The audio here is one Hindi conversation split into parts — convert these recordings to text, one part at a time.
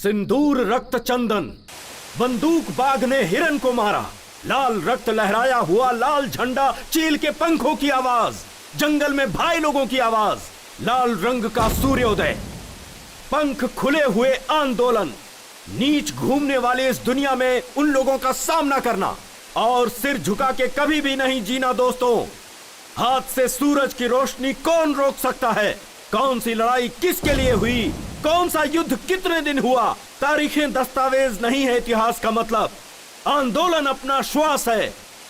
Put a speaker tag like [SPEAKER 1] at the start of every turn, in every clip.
[SPEAKER 1] सिंदूर रक्त चंदन, बंदूक बाग ने हिरन को मारा, लाल रक्त लहराया हुआ लाल झंडा, चील के पंखों की आवाज, जंगल में भाई लोगों की आवाज, लाल रंग का सूर्योदय, पंख खुले हुए आंदोलन, नीच घूमने वाले इस दुनिया में उन लोगों का सामना करना और सिर झुका के कभी भी नहीं जीना। दोस्तों, हाथ से सूरज की रोशनी कौन रोक सकता है? कौन सी लड़ाई किसके लिए हुई? कौन सा युद्ध कितने दिन हुआ? तारीखें दस्तावेज नहीं है इतिहास का मतलब। आंदोलन अपना श्वास है,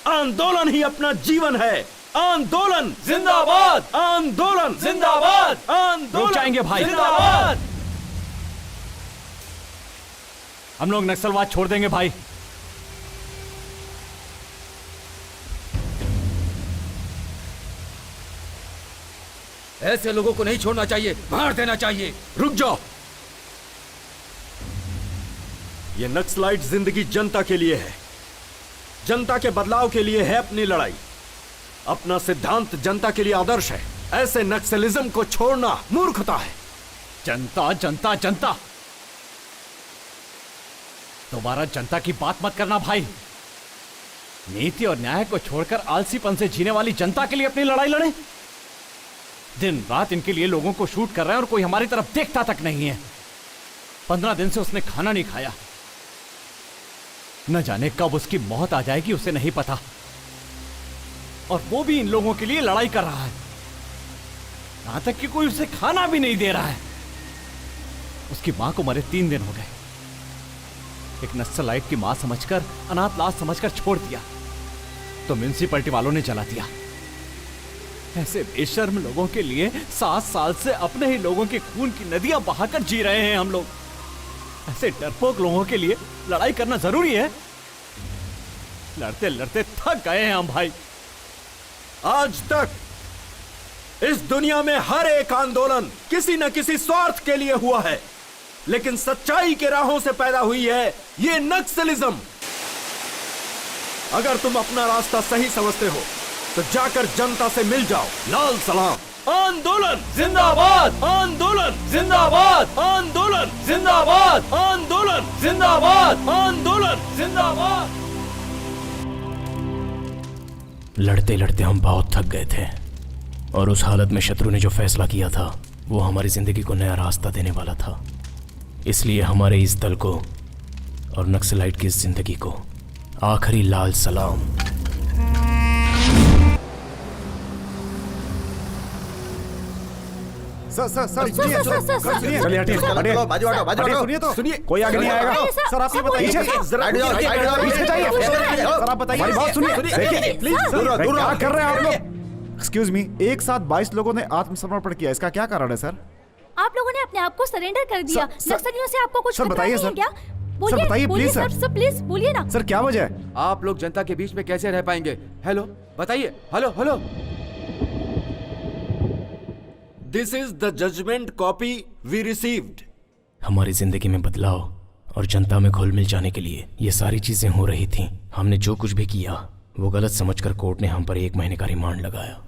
[SPEAKER 1] आंदोलन ही अपना जीवन है। आंदोलन
[SPEAKER 2] जिंदाबाद,
[SPEAKER 1] आंदोलन
[SPEAKER 2] जिंदाबाद,
[SPEAKER 1] आंदोलन।
[SPEAKER 3] रुक जाएंगे भाई,
[SPEAKER 2] जिंदाबाद।
[SPEAKER 3] हम लोग नक्सलवाद छोड़ देंगे भाई।
[SPEAKER 2] ऐसे लोगों को नहीं छोड़ना चाहिए, मार देना चाहिए।
[SPEAKER 1] रुक जाओ। ये नक्सलाइट जिंदगी जनता के लिए है, जनता के बदलाव के लिए है अपनी लड़ाई। अपना सिद्धांत जनता के लिए आदर्श है। ऐसे नक्सलिज्म को छोड़ना मूर्खता है।
[SPEAKER 3] जनता जनता जनता, दोबारा जनता की बात मत करना भाई। नीति और न्याय को छोड़कर आलसीपन से जीने वाली जनता के लिए अपनी लड़ाई लड़े। दिन रात इनके लिए लोगों को शूट कर रहे हैं और कोई हमारी तरफ देखता तक नहीं है। 15 दिन से उसने खाना नहीं खाया। न जाने कब उसकी मौत आ जाएगी, उसे नहीं पता। और वो भी इन लोगों के लिए लड़ाई कर रहा है। यहां तक कि कोई उसे खाना भी नहीं दे रहा है। उसकी मां को मरे 3 दिन हो गए। एक नक्सलाइट की मां समझकर, अनाथ लाश समझकर छोड़ दिया तो म्युनिसिपैलिटी वालों ने जला दिया। ऐसे बेशर्म लोगों के लिए 7 साल से अपने ही लोगों के खून की नदियां बहाकर जी रहे हैं हम लोग। ऐसे डरपोक लोगों के लिए लड़ाई करना जरूरी है। लड़ते लड़ते थक गए हैं हम भाई।
[SPEAKER 1] आज तक इस दुनिया में हर एक आंदोलन किसी न किसी स्वार्थ के लिए हुआ है, लेकिन सच्चाई के राहों से पैदा हुई है ये नक्सलिज्म। अगर तुम अपना रास्ता सही समझते हो तो जाकर जनता से मिल जाओ। लाल सलाम। आंदोलन
[SPEAKER 2] जिंदाबाद,
[SPEAKER 1] आंदोलन
[SPEAKER 2] जिंदाबाद,
[SPEAKER 1] आंदोलन
[SPEAKER 2] जिंदाबाद,
[SPEAKER 1] आंदोलन
[SPEAKER 2] जिंदाबाद,
[SPEAKER 1] आंदोलन।
[SPEAKER 2] जिंदाबाद।
[SPEAKER 4] लड़ते लड़ते हम बहुत थक गए थे और उस हालत में शत्रु ने जो फैसला किया था वो हमारी जिंदगी को नया रास्ता देने वाला था। इसलिए हमारे इस दल को और नक्सलाइट की इस जिंदगी को आखिरी लाल सलाम।
[SPEAKER 5] सर चलिए हटिए,
[SPEAKER 2] बाजू हटो, बाजू हटो।
[SPEAKER 5] सुनिए तो,
[SPEAKER 1] सुनिए,
[SPEAKER 5] कोई आगे नहीं आएगा। सर आप ये बताइए,
[SPEAKER 2] पीछे
[SPEAKER 5] जाइए। सर आप बताइए, बात सुनिए। देखिए प्लीज, क्या कर रहे हैं आप लोग? एक्सक्यूज मी, एक साथ 22 लोगों ने आत्मसमर्पण किया, इसका क्या कारण है सर?
[SPEAKER 6] आप लोगों ने अपने आप को सरेंडर कर दिया। नक्सलियों से आपको कुछ
[SPEAKER 5] सर
[SPEAKER 6] खतरा
[SPEAKER 5] बताइए
[SPEAKER 6] नहीं है
[SPEAKER 5] सर।
[SPEAKER 6] क्या?
[SPEAKER 5] सर बताइए प्लीज सर।
[SPEAKER 6] सर प्लीज बोलिए ना।
[SPEAKER 5] सर क्या वजह है?
[SPEAKER 2] आप लोग जनता के बीच में कैसे रह पाएंगे? हेलो, बताइए। Hello hello.
[SPEAKER 1] This is the judgement copy we received.
[SPEAKER 4] हमारी जिंदगी में बदलाव और जनता में घुल मिल जाने के लिए ये सारी चीजें हो रही थीं। हमने जो कुछ भी किया वो गलत समझकर कोर्ट ने हम पर 1 महीने का रिमांड लगाया।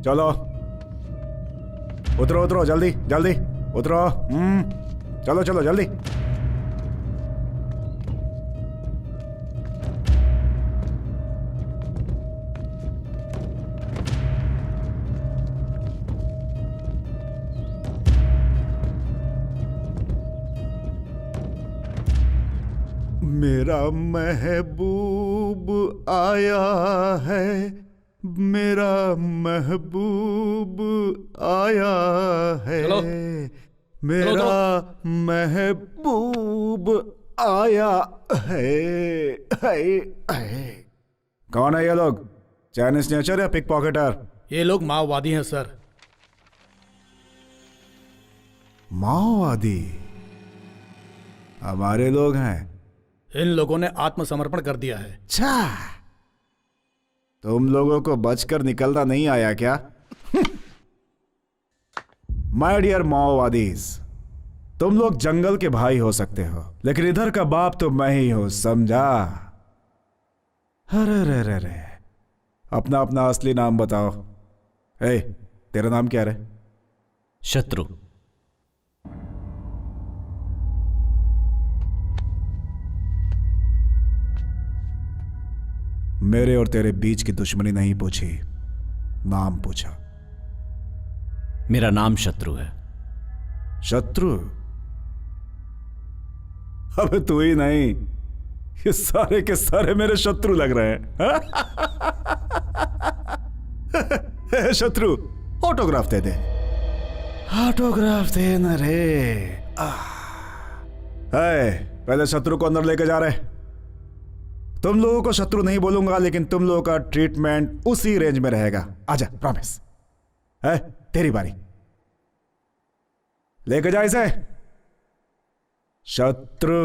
[SPEAKER 5] चलो उतरो उतरो, जल्दी जल्दी उतरो। चलो चलो जल्दी। मेरा महबूब आया है, मेरा महबूब आया है।
[SPEAKER 2] चलो।
[SPEAKER 5] मेरा महबूब आया है। कौन है ये लोग? चाइनीज नेचर या पिक पॉकेटर?
[SPEAKER 7] ये लोग माओवादी हैं सर।
[SPEAKER 5] माओवादी? हमारे लोग हैं।
[SPEAKER 7] इन लोगों ने आत्मसमर्पण कर दिया है।
[SPEAKER 5] अच्छा, तुम लोगों को बचकर निकलना नहीं आया क्या? माय डियर माओवादीज, तुम लोग जंगल के भाई हो सकते हो, लेकिन इधर का बाप तो मैं ही हूं, समझा? अरे रे रे रे, अपना अपना असली नाम बताओ। ए, तेरा नाम क्या रे?
[SPEAKER 3] शत्रु।
[SPEAKER 5] मेरे और तेरे बीच की दुश्मनी नहीं पूछी, नाम पूछा।
[SPEAKER 3] मेरा नाम शत्रु है।
[SPEAKER 5] शत्रु? अबे तू ही नहीं, ये सारे के सारे मेरे शत्रु लग रहे हैं। शत्रु, ऑटोग्राफ दे दे। ऑटोग्राफ दे ना रे। पहले शत्रु को अंदर लेके जा रहे। तुम लोगों को शत्रु नहीं बोलूंगा, लेकिन तुम लोगों का ट्रीटमेंट उसी रेंज में रहेगा। आजा, प्रॉमिस है। तेरी बारी, लेके जा इसे। शत्रु।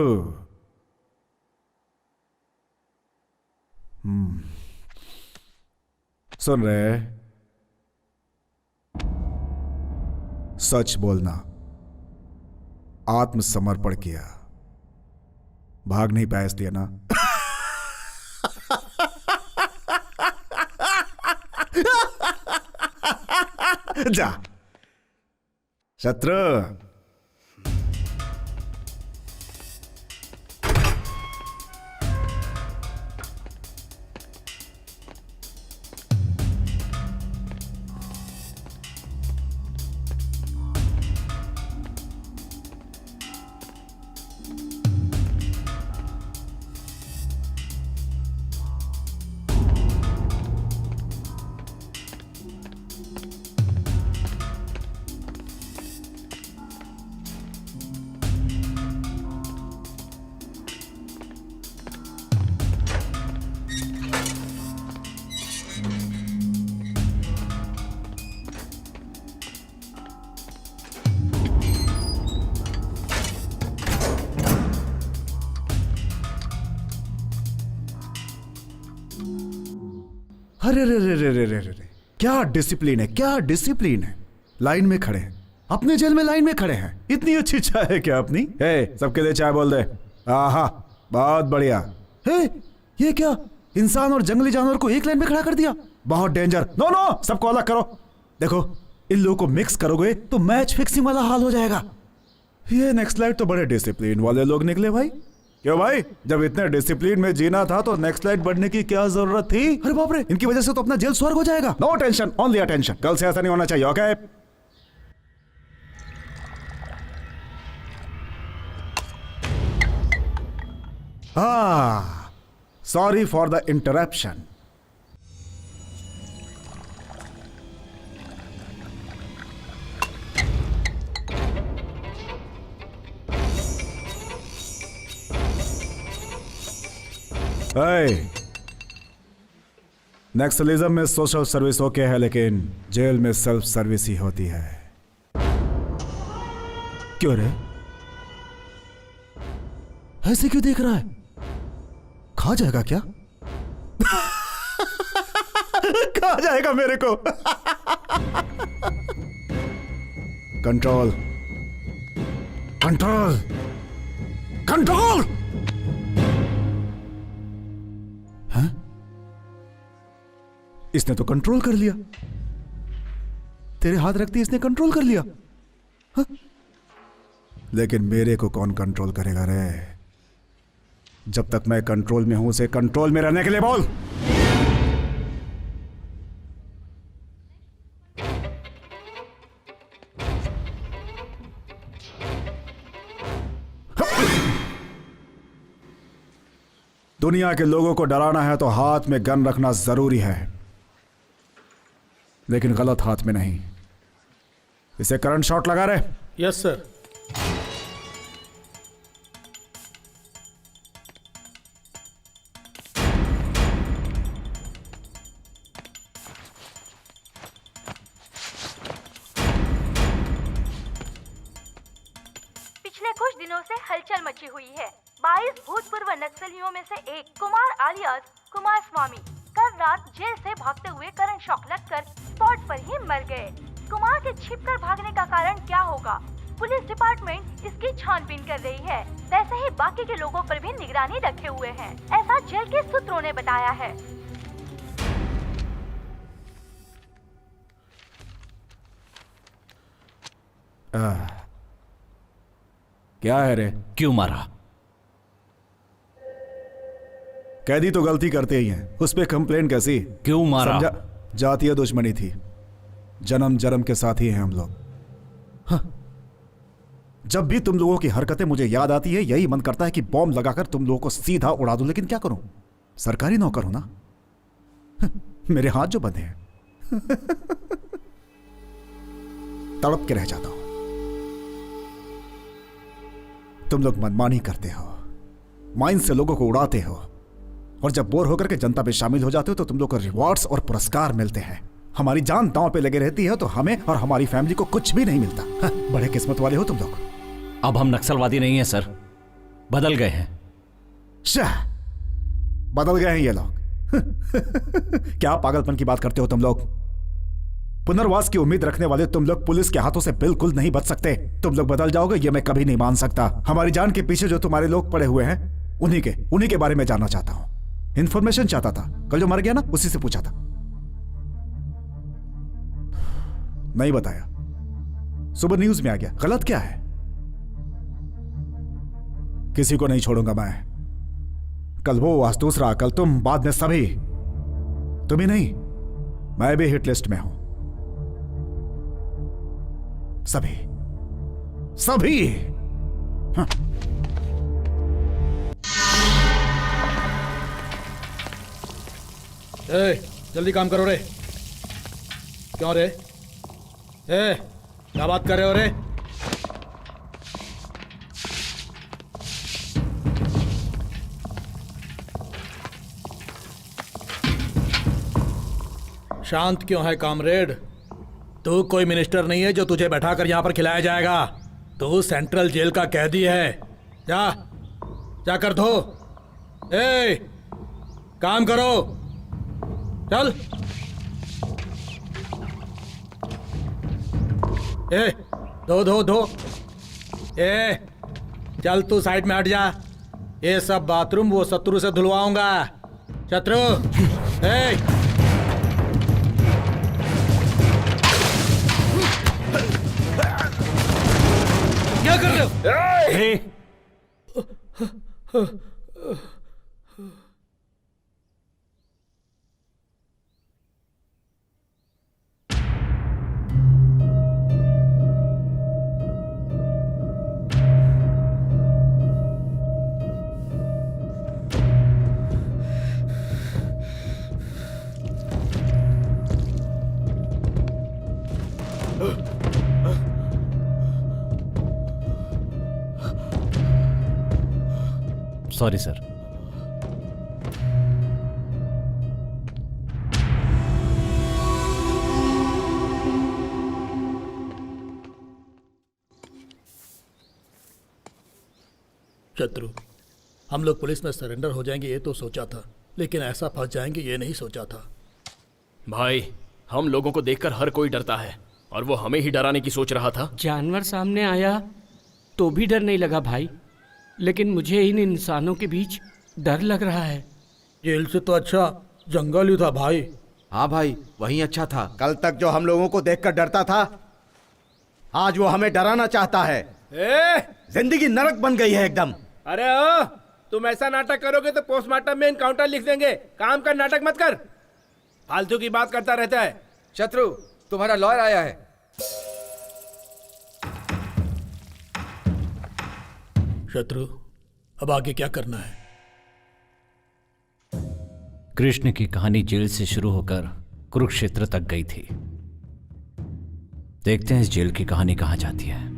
[SPEAKER 5] सुन रहे? सच बोलना। आत्मसमर्पण किया, भाग नहीं पाया इसलिए ना? जा शत्रु। अरे रे रे रे रे रे रे, क्या डिसिप्लिन है, क्या डिसिप्लिन है। लाइन में खड़े हैं, अपने जेल में लाइन में खड़े हैं। इतनी अच्छी चाय है क्या अपनी? सबके लिए चाय बोल दे। आहा, बहुत बढ़िया। ये क्या, इंसान और जंगली जानवर को एक लाइन में खड़ा कर दिया? बहुत डेंजर। नो नो, सबको अलग करो। देखो, इन लोगों को मिक्स करोगे तो मैच फिक्सिंग वाला हाल हो जाएगा। ये नेक्स्ट लाइट तो बड़े डिसिप्लिन वाले लोग निकले भाई। क्यों भाई, जब इतने डिसिप्लिन में जीना था तो नेक्स्ट लाइट बढ़ने की क्या जरूरत थी? अरे बाप रे, इनकी वजह से तो अपना जेल स्वर्ग हो जाएगा। No tension, only attention. कल से ऐसा नहीं होना चाहिए, okay? Sorry for the interruption. Naxalism में सोशल सर्विस ओके है, लेकिन जेल में सेल्फ सर्विस ही होती है। क्यों रे, ऐसे क्यों देख रहा है? खा जाएगा क्या? खा जाएगा मेरे को। Control, control, control. इसने तो कंट्रोल कर लिया। तेरे हाथ रखते इसने कंट्रोल कर लिया। हा? लेकिन मेरे को कौन कंट्रोल करेगा रे? जब तक मैं कंट्रोल में हूं, उसे कंट्रोल में रहने के लिए बोल। दुनिया के लोगों को डराना है तो हाथ में गन रखना जरूरी है, लेकिन गलत हाथ में नहीं। इसे करंट शॉट लगा रहे?
[SPEAKER 7] Yes sir.
[SPEAKER 6] पिछले कुछ दिनों से हलचल मची हुई है। 22 भूतपूर्व नक्सलियों में से एक कुमार आलियास कुमार स्वामी कल रात जेल से भागते हुए करंट शॉक लगकर स्पॉट पर ही मर गए। कुमार के छिपकर भागने का कारण क्या होगा? पुलिस डिपार्टमेंट इसकी छानबीन कर रही है। वैसे ही बाकी के लोगों पर भी निगरानी रखे हुए हैं, ऐसा जेल के सूत्रों ने बताया है।
[SPEAKER 5] क्या है रे?
[SPEAKER 3] क्यों मारा?
[SPEAKER 5] कैदी तो गलती करते ही हैं, उस पे कंप्लेन कैसी?
[SPEAKER 3] क्यों मारा?
[SPEAKER 5] समझा? जातीय दुश्मनी थी, जन्म जन्म के साथी हैं हम लोग। हाँ। जब भी तुम लोगों की हरकतें मुझे याद आती है, यही मन करता है कि बॉम्ब लगाकर तुम लोगों को सीधा उड़ा दूं, लेकिन क्या करूं? सरकारी नौकर हूं ना। मेरे हाथ जो बंधे हैं तड़प के रह जाता हूं। तुम लोग मनमानी करते हो, माइंड से लोगों को उड़ाते हो, और जब बोर होकर के जनता में शामिल हो जाते हो तो तुम लोग को रिवॉर्ड्स और पुरस्कार मिलते हैं। हमारी जान दांव पे लगे रहती है तो हमें और हमारी फैमिली को कुछ भी नहीं मिलता। हाँ, बड़े किस्मत वाले हो तुम लोग।
[SPEAKER 3] अब हम नक्सलवादी नहीं हैं सर, बदल गए हैं।
[SPEAKER 5] शाह, बदल गए हैं ये लोग। क्या पागलपन की बात करते हो तुम लोग? पुनर्वास की उम्मीद रखने वाले तुम लोग पुलिस के हाथों से बिल्कुल नहीं बच सकते। तुम लोग बदल जाओगे ये मैं कभी नहीं मान सकता। हमारी जान के पीछे जो तुम्हारे लोग पड़े हुए हैं उन्हीं के बारे में जानना चाहता हूं। इंफॉर्मेशन चाहता था, कल जो मर गया ना उसी से पूछा था, नहीं बताया। सुबह न्यूज में आ गया। गलत क्या है? किसी को नहीं छोड़ूंगा मैं। कल वो, आज दूसरा, कल तुम, बाद में सभी। तुम ही नहीं, मैं भी हिट लिस्ट में हूं। सभी सभी। हाँ।
[SPEAKER 7] जल्दी काम करो रे। क्यों रे? क्या बात कर रहे हो रे? शांत क्यों है कामरेड? तू कोई मिनिस्टर नहीं है जो तुझे बैठाकर यहां पर खिलाया जाएगा। तू सेंट्रल जेल का कैदी है। जाकर धो। काम करो, चल। धो। चल तू साइड में हट जा। ये सब बाथरूम वो शत्रु से धुलवाऊंगा। शत्रु, क्या कर रहे हो?
[SPEAKER 3] Sorry sir.
[SPEAKER 7] शत्रु, हम लोग पुलिस में सरेंडर हो जाएंगे ये तो सोचा था, लेकिन ऐसा फंस जाएंगे ये नहीं सोचा था।
[SPEAKER 4] भाई, हम लोगों को देखकर हर कोई डरता है और वो हमें ही डराने की सोच रहा था।
[SPEAKER 8] जानवर सामने आया तो भी डर नहीं लगा भाई, लेकिन मुझे इन इंसानों के बीच डर लग रहा है।
[SPEAKER 7] जेल से तो अच्छा जंगल ही था भाई।
[SPEAKER 9] हाँ भाई, वही अच्छा था। कल तक जो हम लोगों को देखकर डरता था, आज वो हमें डराना चाहता है। जिंदगी नरक बन गई है एकदम।
[SPEAKER 10] अरे ओ, तुम ऐसा नाटक करोगे तो पोस्टमार्टम में इनकाउंटर लिख देंगे। काम का नाटक मत कर, फालतू की बात करता रहता है।
[SPEAKER 2] शत्रु, तुम्हारा लॉयर आया है।
[SPEAKER 7] शत्रु, अब आगे क्या करना है?
[SPEAKER 3] कृष्ण की कहानी जेल से शुरू होकर कुरुक्षेत्र तक गई थी। देखते हैं इस जेल की कहानी कहां जाती है।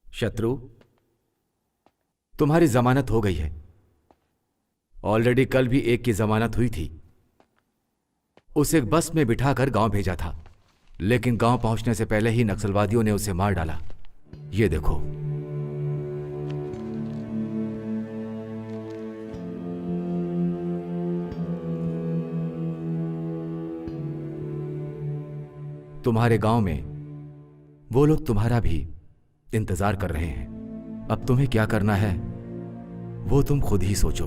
[SPEAKER 9] शत्रु, तुम्हारी जमानत हो गई है। ऑलरेडी कल भी एक की जमानत हुई थी। उसे बस में बिठाकर गांव भेजा था, लेकिन गांव पहुंचने से पहले ही नक्सलवादियों ने उसे मार डाला। ये देखो। तुम्हारे गांव में वो लोग तुम्हारा भी इंतजार कर रहे हैं। अब तुम्हें क्या करना है वो तुम खुद ही सोचो।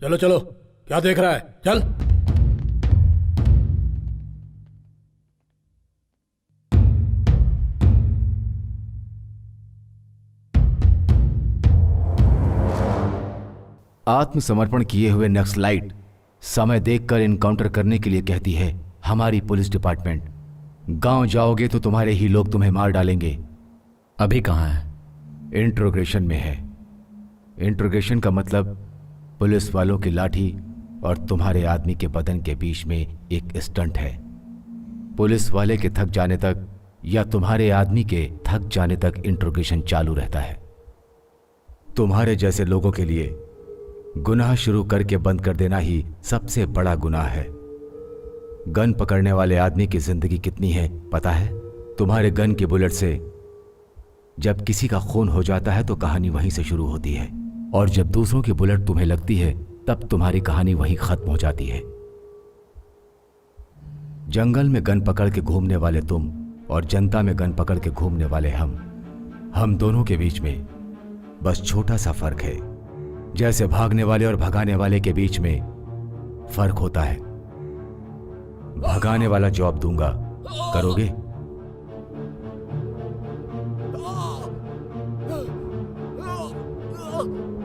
[SPEAKER 7] चलो चलो, क्या देख रहा है, चल।
[SPEAKER 9] आत्मसमर्पण किए हुए नक्सलाइट समय देखकर इनकाउंटर करने के लिए कहती है हमारी पुलिस डिपार्टमेंट। गांव जाओगे तो तुम्हारे ही लोग तुम्हें मार डालेंगे।
[SPEAKER 4] अभी कहाँ है?
[SPEAKER 9] इंट्रोगेशन में है। इंट्रोगेशन का मतलब पुलिस वालों की लाठी और तुम्हारे आदमी के बदन के बीच में एक स्टंट है। पुलिस वाले के थक जाने तक या तुम्हारे आदमी के थक जाने तक इंट्रोगेशन चालू रहता है। तुम्हारे जैसे लोगों के लिए गुनाह शुरू करके बंद कर देना ही सबसे बड़ा गुनाह है। गन पकड़ने वाले आदमी की जिंदगी कितनी है पता है? तुम्हारे गन की बुलेट से जब किसी का खून हो जाता है तो कहानी वहीं से शुरू होती है, और जब दूसरों की बुलेट तुम्हें लगती है तब तुम्हारी कहानी वहीं खत्म हो जाती है। जंगल में गन पकड़ के घूमने वाले तुम और जनता में गन पकड़ के घूमने वाले हम दोनों के बीच में बस छोटा सा फर्क है। जैसे भागने वाले और भगाने वाले के बीच में फर्क होता है। भगाने वाला जॉब दूंगा, करोगे?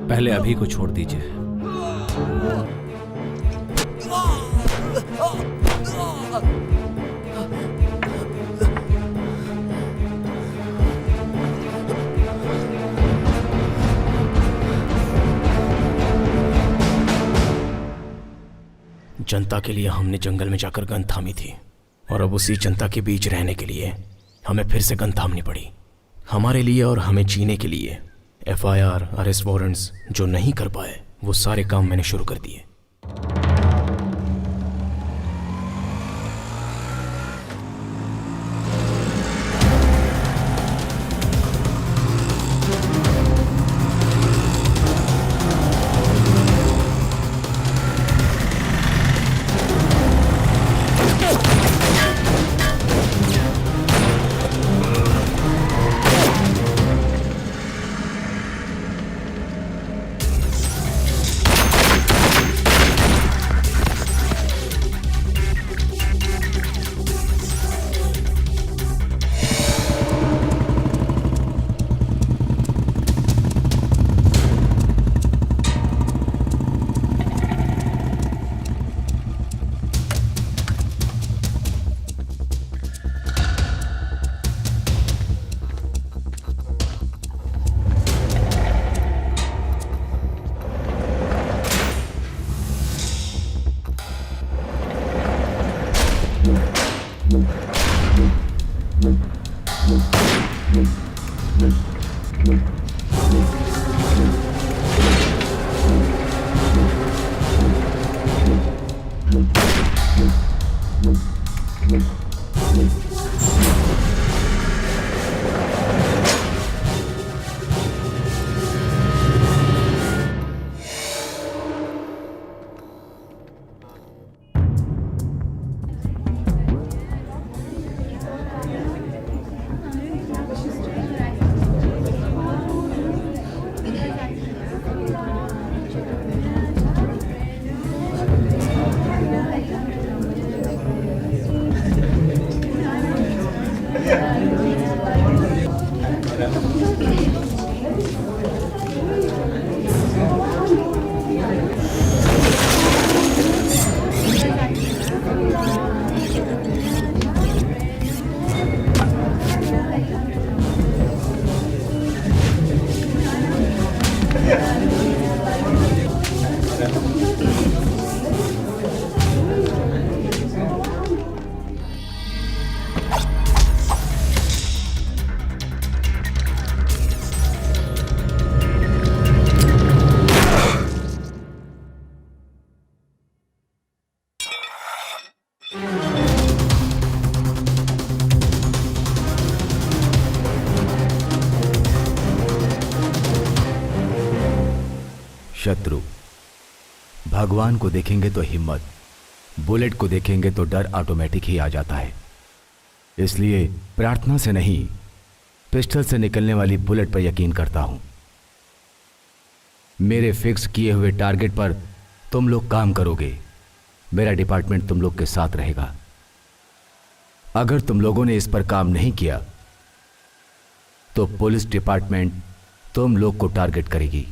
[SPEAKER 4] पहले अभी को छोड़ दीजिए। जनता के लिए हमने जंगल में जाकर गन थामी थी, और अब उसी जनता के बीच रहने के लिए हमें फिर से गन थामनी पड़ी। हमारे लिए और हमें जीने के लिए एफआईआर, अरेस्ट वारंट्स जो नहीं कर पाए वो सारे काम मैंने शुरू कर दिए।
[SPEAKER 9] शत्रु भगवान को देखेंगे तो हिम्मत, बुलेट को देखेंगे तो डर ऑटोमेटिक ही आ जाता है। इसलिए प्रार्थना से नहीं, पिस्टल से निकलने वाली बुलेट पर यकीन करता हूं। मेरे फिक्स किए हुए टारगेट पर तुम लोग काम करोगे, मेरा डिपार्टमेंट तुम लोग के साथ रहेगा। अगर तुम लोगों ने इस पर काम नहीं किया तो पुलिस डिपार्टमेंट तुम लोग को टारगेट करेगी।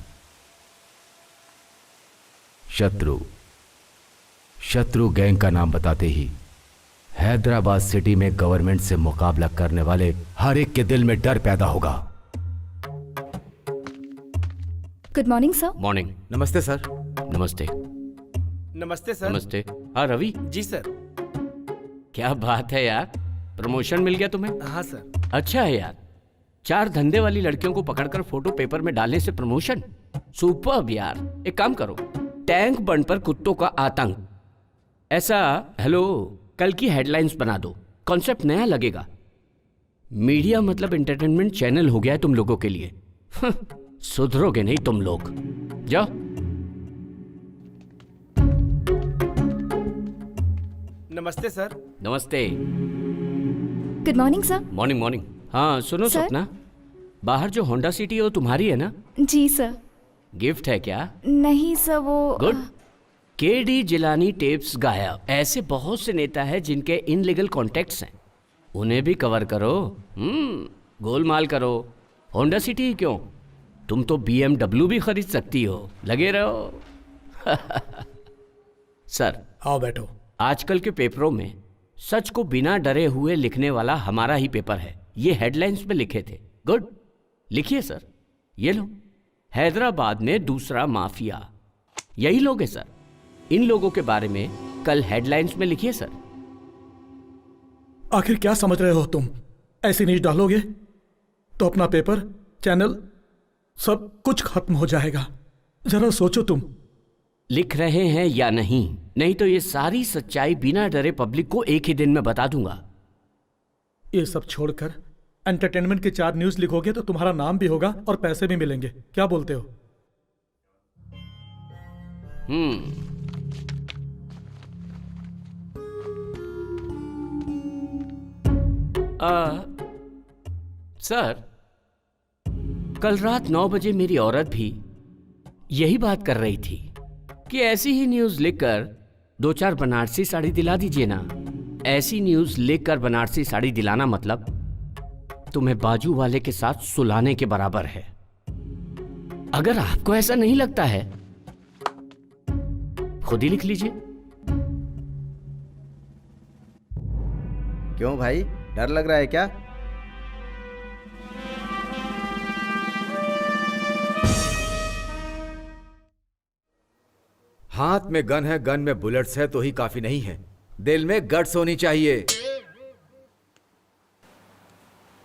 [SPEAKER 9] शत्रु गैंग का नाम बताते ही हैदराबाद सिटी में गवर्नमेंट से मुकाबला करने वाले हर एक के दिल में डर पैदा होगा।
[SPEAKER 6] Good morning sir.
[SPEAKER 8] मॉर्निंग।
[SPEAKER 9] नमस्ते सर।
[SPEAKER 8] नमस्ते।
[SPEAKER 10] नमस्ते सर।
[SPEAKER 8] नमस्ते। हाँ रवि।
[SPEAKER 10] जी सर।
[SPEAKER 8] क्या बात है यार, प्रमोशन मिल गया तुम्हें?
[SPEAKER 10] हाँ सर।
[SPEAKER 8] अच्छा है यार, 4 धंधे वाली लड़कियों को पकड़कर फोटो पेपर में डालने से प्रमोशन, सुपर्ब यार। एक काम करो, टैंक बंड पर कुत्तों का आतंक, ऐसा हेलो कल की हेडलाइंस बना दो। कॉन्सेप्ट नया लगेगा। मीडिया मतलब एंटरटेनमेंट चैनल हो गया है तुम लोगों के लिए। सुधरोगे नहीं तुम लोग। जाओ।
[SPEAKER 10] नमस्ते सर।
[SPEAKER 8] नमस्ते।
[SPEAKER 6] Good morning sir.
[SPEAKER 8] Morning morning. हाँ सुनो
[SPEAKER 6] सर?
[SPEAKER 8] सपना, बाहर जो होंडा सिटी है वो तुम्हारी है ना?
[SPEAKER 6] जी सर।
[SPEAKER 8] गिफ्ट है क्या?
[SPEAKER 6] नहीं सर, वो
[SPEAKER 8] गुड। केडी जिलानी टेप्स गायब। ऐसे बहुत से नेता हैं जिनके इनलीगल कॉन्टेक्ट्स हैं, उन्हें भी कवर करो। गोलमाल करो। होंडा सिटी ही क्यों, तुम तो BMW भी खरीद सकती हो। लगे रहो। सर
[SPEAKER 7] आओ बैठो।
[SPEAKER 8] आजकल के पेपरों में सच को बिना डरे हुए लिखने वाला हमारा ही पेपर है। ये हेडलाइंस में लिखे थे। गुड, लिखिए सर। ये लो, हैदराबाद में दूसरा माफिया। यही लोग हैं सर। इन लोगों के बारे में कल हेडलाइंस में लिखिए सर।
[SPEAKER 7] आखिर क्या समझ रहे हो तुम? ऐसी न्यूज डालोगे तो अपना पेपर, चैनल, सब कुछ खत्म हो जाएगा। जरा सोचो तुम।
[SPEAKER 8] लिख रहे हैं या नहीं? नहीं तो ये सारी सच्चाई बिना डरे पब्लिक को एक ही दिन में बता दूंगा।
[SPEAKER 7] ये सब छोड़कर एंटरटेनमेंट के 4 न्यूज लिखोगे तो तुम्हारा नाम भी होगा और पैसे भी मिलेंगे। क्या बोलते हो?
[SPEAKER 8] सर कल रात 9 बजे मेरी औरत भी यही बात कर रही थी कि ऐसी ही न्यूज लिखकर 2-4 बनारसी साड़ी दिला दीजिए ना। ऐसी न्यूज लिखकर बनारसी साड़ी दिलाना मतलब तुम्हें बाजू वाले के साथ सुलाने के बराबर है। अगर आपको ऐसा नहीं लगता है खुद ही लिख लीजिए।
[SPEAKER 11] क्यों भाई, डर लग रहा है क्या?
[SPEAKER 9] हाथ में गन है, गन में बुलेट्स है तो ही काफी नहीं है, दिल में गट्स होनी चाहिए।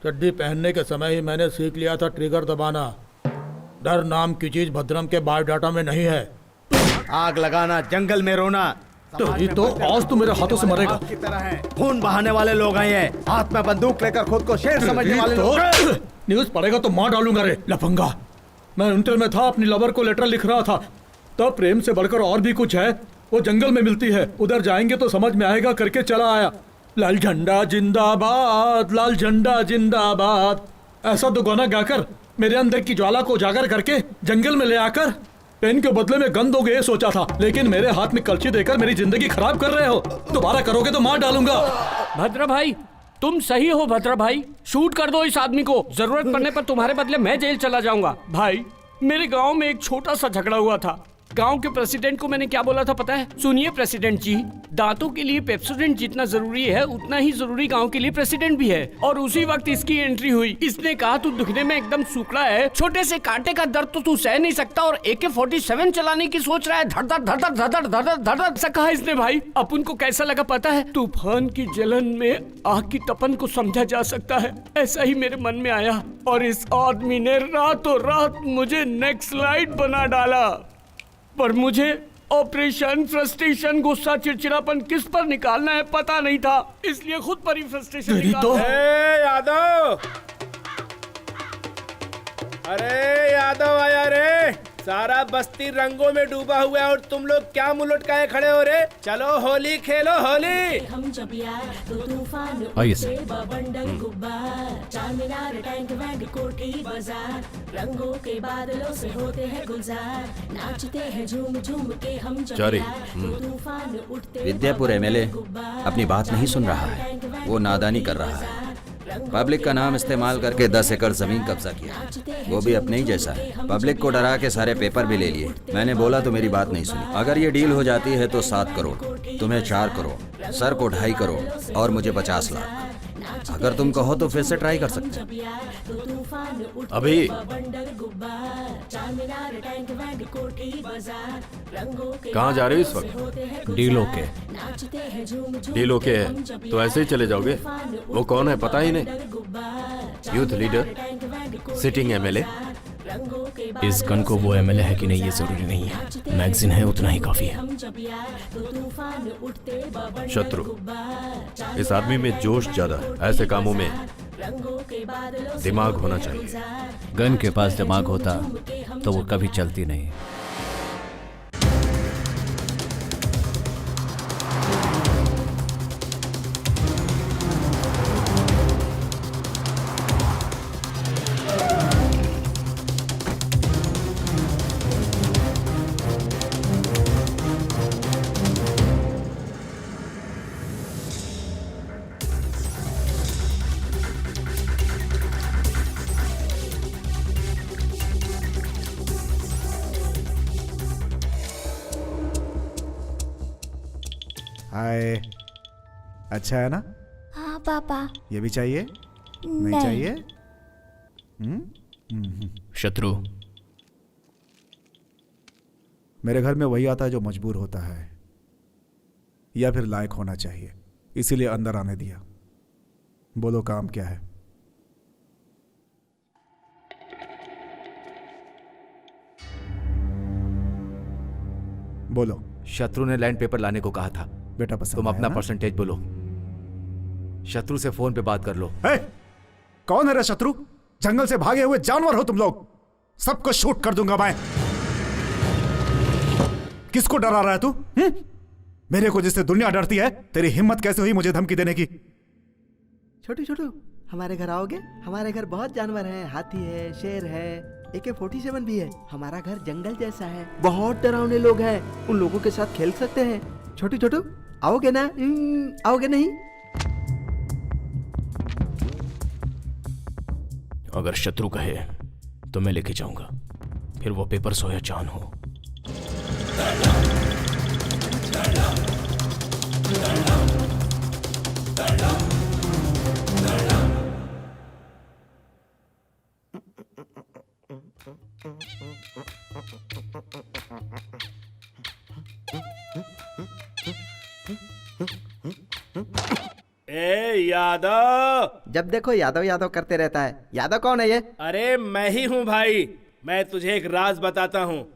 [SPEAKER 7] चड्डी पहनने के समय ही मैंने सीख लिया था ट्रिगर दबाना। डर नाम की चीज भद्रम के बायोडाटा में नहीं है।
[SPEAKER 11] आग लगाना, जंगल में रोना,
[SPEAKER 7] तो आज तू मेरे हाथों से मरेगा।
[SPEAKER 11] की तरह है। खून बहाने वाले लोग आए हैं, हाथ में बंदूक लेकर खुद को शेर समझने वाले लोग।
[SPEAKER 7] न्यूज पढ़ेगा तो मार डालूंगा रे लफंगा। मैं इंटर में था, अपनी लवर को लेटर लिख रहा था, तब प्रेम से बढ़कर और भी कुछ है, वो जंगल में मिलती है, उधर जाएंगे तो समझ में आएगा करके चला आया। लाल झंडा जिंदाबाद, लाल झंडा जिंदाबाद, ऐसा तो गाना गाकर मेरे अंदर की ज्वाला को उजागर करके जंगल में ले आकर पेन के बदले में गन दोगे ये सोचा था, लेकिन मेरे हाथ में कलची देकर मेरी जिंदगी खराब कर रहे हो। दोबारा करोगे तो मार डालूंगा।
[SPEAKER 8] भद्रा भाई तुम सही हो। भद्रा भाई शूट कर दो इस आदमी को, जरूरत पड़ने पर तुम्हारे बदले मैं जेल चला जाऊंगा। भाई मेरे गांव में एक छोटा सा झगड़ा हुआ था। गांव के प्रेसिडेंट को मैंने क्या बोला था पता है? सुनिए प्रेसिडेंट जी, दांतों के लिए पेप्सोडेंट जितना जरूरी है उतना ही जरूरी गांव के लिए प्रेसिडेंट भी है। और उसी वक्त इसकी एंट्री हुई। इसने कहा तू दुखने में एकदम सूखड़ा है, छोटे से कांटे का दर्द तो तू सह नहीं सकता और AK-47 चलाने की सोच रहा है, धड़ धड़ धड़ धड़ धड़ धड़ धड़ ऐसा कहा इसने। भाई अपन को कैसा लगा पता है? तूफान की जलन में आग की तपन को समझा जा सकता है, ऐसा ही मेरे मन में आया। और इस आदमी ने रातों रात मुझे नेक्स्ट स्लाइड बना डाला। पर मुझे ऑपरेशन, फ्रस्ट्रेशन, गुस्सा, चिड़चिड़ापन किस पर निकालना है पता नहीं था, इसलिए खुद पर ही फ्रस्ट्रेशन निकाला।
[SPEAKER 10] ए यादव, अरे यादव आया रे, सारा बस्ती रंगों में डूबा हुआ है और तुम लोग क्या मुंह लटकाए खड़े हो रे? चलो होली खेलो होली।
[SPEAKER 12] हम जब यार तो तूफान
[SPEAKER 4] आइए
[SPEAKER 12] उठते बवंडर गुब्बार, चारमीनार टैंक बैंड कोठी बाजार, रंगों के बादलों से होते हैं गुलजार, नाचते हैं झूम झूम के हम जब
[SPEAKER 13] जारी।
[SPEAKER 12] यार तो तूफान उठते
[SPEAKER 13] विद्यापुर एमएलए अपनी बात नहीं सुन रहा है, वो नादानी कर रहा है। पब्लिक का नाम इस्तेमाल करके 10 एकड़ जमीन कब्जा किया, वो भी अपने ही जैसा है। पब्लिक को डरा के सारे पेपर भी ले लिए। मैंने बोला तो मेरी बात नहीं सुनी। अगर ये डील हो जाती है तो 7 करोड़, तुम्हें 4 करोड़, सर को 2.5 करोड़ और मुझे 50 लाख। अगर तुम कहो तो फिर से ट्राई कर सकते हैं। अभी
[SPEAKER 14] कहाँ जा रहे हो इस वक्त?
[SPEAKER 4] Deal okay.
[SPEAKER 14] डील ओके है तो ऐसे ही चले जाओगे? वो कौन है पता ही नहीं। Youth leader, sitting MLA.
[SPEAKER 4] इस गन को वो एमएलए है कि नहीं ये जरूरी नहीं है, मैगजीन है उतना ही काफी है।
[SPEAKER 14] शत्रु, इस आदमी में जोश ज्यादा है, ऐसे कामों में दिमाग होना चाहिए।
[SPEAKER 3] गन के पास दिमाग होता तो वो कभी चलती नहीं।
[SPEAKER 5] हाय, अच्छा है ना?
[SPEAKER 15] हाँ पापा।
[SPEAKER 5] ये भी चाहिए? नहीं चाहिए?
[SPEAKER 4] शत्रु,
[SPEAKER 5] मेरे घर में वही आता है जो मजबूर होता है या फिर लायक होना चाहिए, इसीलिए अंदर आने दिया। बोलो काम क्या है? बोलो।
[SPEAKER 9] शत्रु ने लैंड पेपर लाने को कहा था।
[SPEAKER 5] बेटा पसंद
[SPEAKER 9] तुम
[SPEAKER 5] आया
[SPEAKER 9] अपना
[SPEAKER 5] ना?
[SPEAKER 9] परसेंटेज बोलो। शत्रु से फोन पे बात कर लो।
[SPEAKER 5] कौन है रे शत्रु? जंगल से भागे हुए जानवर हो तुम लोग, सबको शूट कर दूंगा मैं। किसको डरा रहा है तू? मेरे को जिससे दुनिया डरती है, तेरी हिम्मत कैसे हुई मुझे धमकी देने की?
[SPEAKER 16] छोटू छोटू, हमारे घर आओगे? हमारे घर बहुत जानवर हैं, हाथी है, शेर है, AK-47 भी है। हमारा घर जंगल जैसा है, बहुत डरावने लोग हैं, उन लोगों के साथ खेल सकते हैं। छोटू छोटू आओगे ना? आओगे नहीं?
[SPEAKER 4] अगर शत्रु कहे तो मैं लेके जाऊंगा, फिर वो पेपर्स हो या जान हो।
[SPEAKER 10] ए यादव,
[SPEAKER 16] जब देखो यादव यादव करते रहता है। यादव कौन है ये?
[SPEAKER 10] अरे मैं ही हूँ भाई। मैं तुझे एक राज बताता हूँ।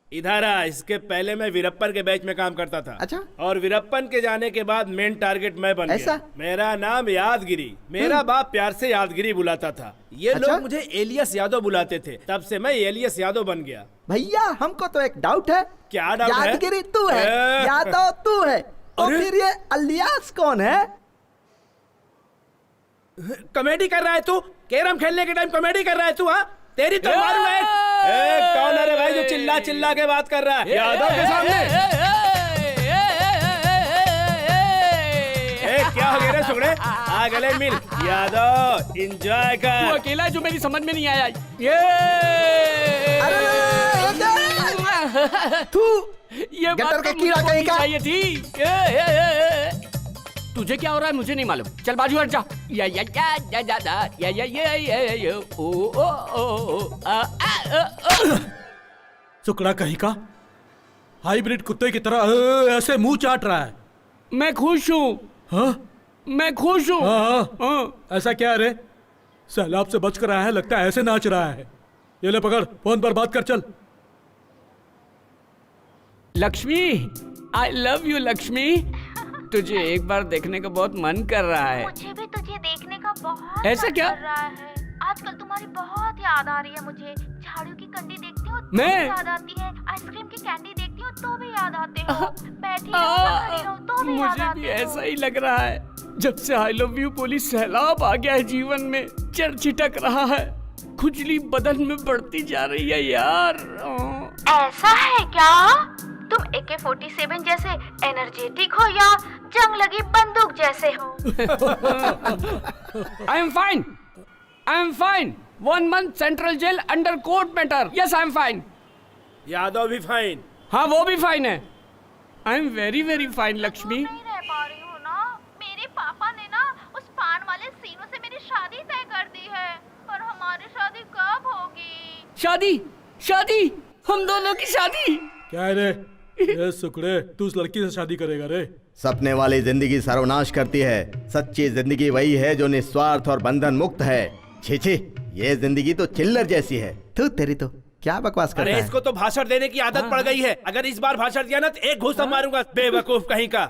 [SPEAKER 10] इधर आ। इसके पहले मैं वीरप्पन के बैच में काम करता था।
[SPEAKER 16] अच्छा।
[SPEAKER 10] और वीरप्पन के जाने के बाद मेन टारगेट मैं बन
[SPEAKER 16] ऐसा?
[SPEAKER 10] गया। मेरा नाम यादगिरी। मेरा बाप प्यार से यादगिरी बुलाता था। ये
[SPEAKER 16] अच्छा?
[SPEAKER 10] लोग मुझे एलियस यादव बुलाते थे, तब से मैं एलियस यादव बन गया।
[SPEAKER 16] भैया हमको तो एक डाउट है।
[SPEAKER 10] क्या डाउट है?
[SPEAKER 16] यादगिरी तू है, यादव तू है, और फिर ये अलियास कौन है?
[SPEAKER 10] कॉमेडी कर रहा है तू? कैरम खेलने के टाइम कॉमेडी कर रहा है तू? हाँ, तेरी तो मारूं मैं। कौन है रे भाई जो चिल्ला चिल्ला के बात कर रहा है यादव के सामने? क्या हो गया रे सुगड़े? आ गले मिल। यादव एंजॉय कर।
[SPEAKER 8] तू अकेला है जो मेरी समझ में नहीं आया। ये बात तो मुझे होनी चाहिए थी। तुझे क्या हो रहा है मुझे नहीं मालूम। चल बाजू हट जा।
[SPEAKER 7] सुकड़ा कहीं का हाइब्रिड कुत्ते की तरह ऐसे मुंह चाट रहा है।
[SPEAKER 8] मैं खुश हूँ।
[SPEAKER 7] हाँ?
[SPEAKER 8] मैं खुश हूँ।
[SPEAKER 7] हाँ। ऐसा क्या रे? सैलाब से बच कर आया है, लगता है ऐसे नाच रहा है। ये ले पकड़, फोन पर बात कर। चल
[SPEAKER 8] Lakshmi, I love you Lakshmi. तुझे एक बार देखने का बहुत मन कर रहा है।
[SPEAKER 6] मुझे भी तुझे देखने का बहुत
[SPEAKER 8] ऐसा
[SPEAKER 6] मन
[SPEAKER 8] क्या?
[SPEAKER 6] कर रहा है। आजकल तुम्हारी बहुत याद आ रही है मुझे। झाड़ू की कंडी देखती हूँ तो
[SPEAKER 8] मैं?
[SPEAKER 6] भी याद आती है। आइसक्रीम की कैंडी देखती हूँ तो भी याद आते हो। बैठी रहो या खड़ी रहो तो भी याद
[SPEAKER 8] मुझे
[SPEAKER 6] आते
[SPEAKER 8] भी
[SPEAKER 6] हो।
[SPEAKER 8] ऐसा ही लग रहा है। जब से आई लव यू बोली सैलाब आ गया है जीवन में, चढ़ छिटक रहा है, खुजली बदन में बढ़ती जा रही है यार।
[SPEAKER 6] ऐसा है क्या? तुम AK-47 जैसे एनर्जेटिक हो या जंग लगी बंदूक जैसे हो?
[SPEAKER 8] I am fine, I am fine. 1 month central jail under court matter. Yes I am fine.
[SPEAKER 10] Yadav भी फाइन।
[SPEAKER 8] हाँ वो भी फाइन है। I am very very fine Lakshmi.
[SPEAKER 6] नहीं रह पा रही हो ना। मेरे पापा ने ना उस पान वाले सीनों से मेरी शादी तय कर दी है। पर हमारी शादी कब होगी?
[SPEAKER 8] शादी, शादी, हम दोनों की शादी।
[SPEAKER 7] क्या है रे? ये सुकड़े, तू उस लड़की से शादी करेगा रे?
[SPEAKER 11] सपने वाली जिंदगी सर्वनाश करती है। सच्ची जिंदगी वही है जो निस्वार्थ और बंधन मुक्त है। छी छी, ये जिंदगी तो चिल्लर जैसी है।
[SPEAKER 16] तू तेरी तो क्या बकवास कर
[SPEAKER 10] अरे
[SPEAKER 16] रहा है?
[SPEAKER 10] इसको तो भाषण देने की आदत पड़ गई है। अगर इस बार भाषण दिया ना तो एक घूसा मारूंगा, बेवकूफ कहीं का।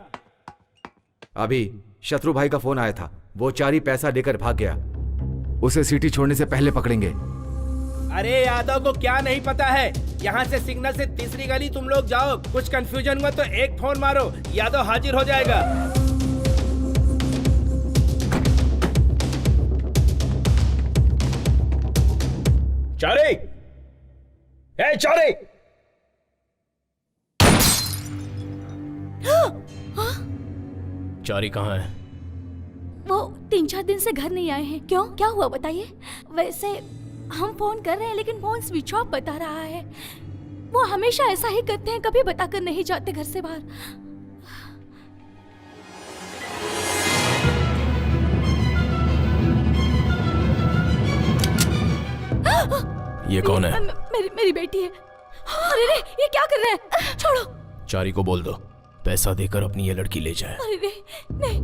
[SPEAKER 9] अभी शत्रु भाई का फोन आया था, वो चारी पैसा लेकर भाग गया। उसे सिटी छोड़ने से पहले पकड़ेंगे।
[SPEAKER 10] अरे यादव को क्या नहीं पता है, यहाँ से सिग्नल से तीसरी गली तुम लोग जाओ, कुछ कंफ्यूजन हुआ तो एक फोन मारो, यादव हाजिर हो जाएगा।
[SPEAKER 1] चारे, ए चारे,
[SPEAKER 4] चारी कहाँ है?
[SPEAKER 15] वो 3-4 दिन से घर नहीं आए हैं। क्यों, क्या हुआ बताइए? वैसे हम फोन कर रहे हैं लेकिन फोन स्विच ऑफ बता रहा है। वो हमेशा ऐसा ही करते हैं, कभी बताकर नहीं जाते घर से बाहर।
[SPEAKER 4] ये कौन है?
[SPEAKER 15] मेरी बेटी है। अरे रे, ये क्या कर रहे हैं? छोड़ो।
[SPEAKER 4] चारी को बोल दो पैसा देकर अपनी ये लड़की ले जाए।
[SPEAKER 15] अरे रे, नहीं।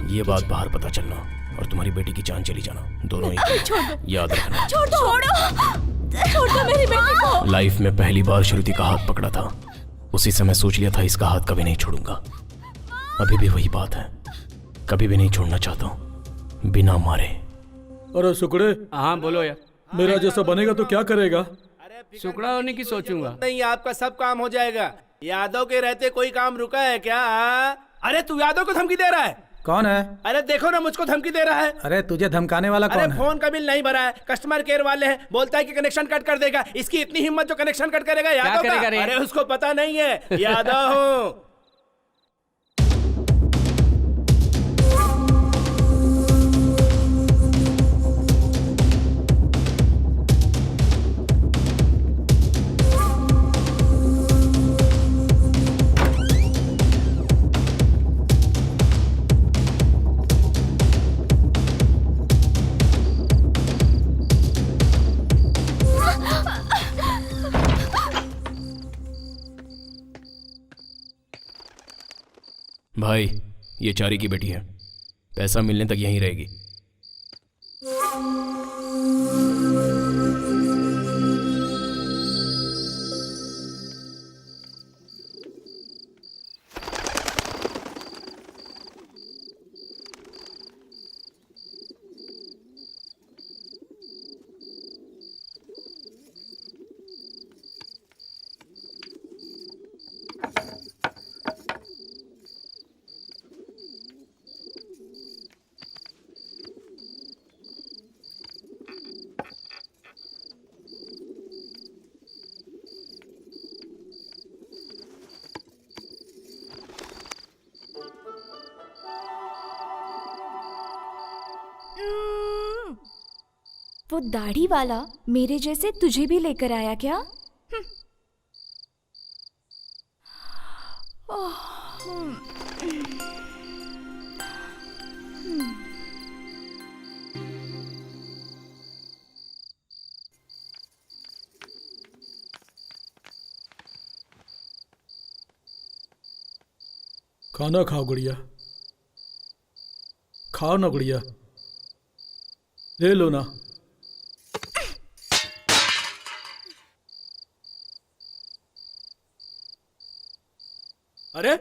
[SPEAKER 4] ये बात बाहर पता चलना और तुम्हारी बेटी की जान चली जाना, दोनों ही।
[SPEAKER 15] छोड़ दो।
[SPEAKER 4] याद रखना।
[SPEAKER 15] छोड़ दो मेरी बेटी को।
[SPEAKER 4] लाइफ में पहली बार श्रुति का हाथ पकड़ा था, उसी समय सोच लिया था इसका हाथ कभी नहीं छोड़ूंगा। अभी भी वही बात है, कभी भी नहीं छोड़ना चाहता हूँ बिना मारे।
[SPEAKER 7] अरे सुकड़े।
[SPEAKER 8] हाँ बोलो यार।
[SPEAKER 7] मेरा जैसा बनेगा तो क्या करेगा?
[SPEAKER 8] सुकड़ा होने की सोचूंगा।
[SPEAKER 10] नहीं, आपका सब काम हो जाएगा। यादव के रहते कोई काम रुका है क्या? अरे तू यादव को धमकी दे रहा है?
[SPEAKER 17] कौन है?
[SPEAKER 10] अरे देखो ना, मुझको धमकी दे रहा है।
[SPEAKER 17] अरे तुझे धमकाने वाला कौन है?
[SPEAKER 10] अरे फोन का बिल नहीं भरा है, कस्टमर केयर वाले हैं, बोलता है कि कनेक्शन कट कर देगा। इसकी इतनी हिम्मत जो कनेक्शन कट करेगा यादव का? अरे उसको पता नहीं है, यादव हूँ।
[SPEAKER 4] भाई, ये चारी की बेटी है, पैसा मिलने तक यहीं रहेगी।
[SPEAKER 15] वो दाढ़ी वाला मेरे जैसे तुझे भी लेकर आया क्या?
[SPEAKER 7] खाना खाओ गुड़िया, खाओ ना गुड़िया, ले लो ना।
[SPEAKER 10] अरे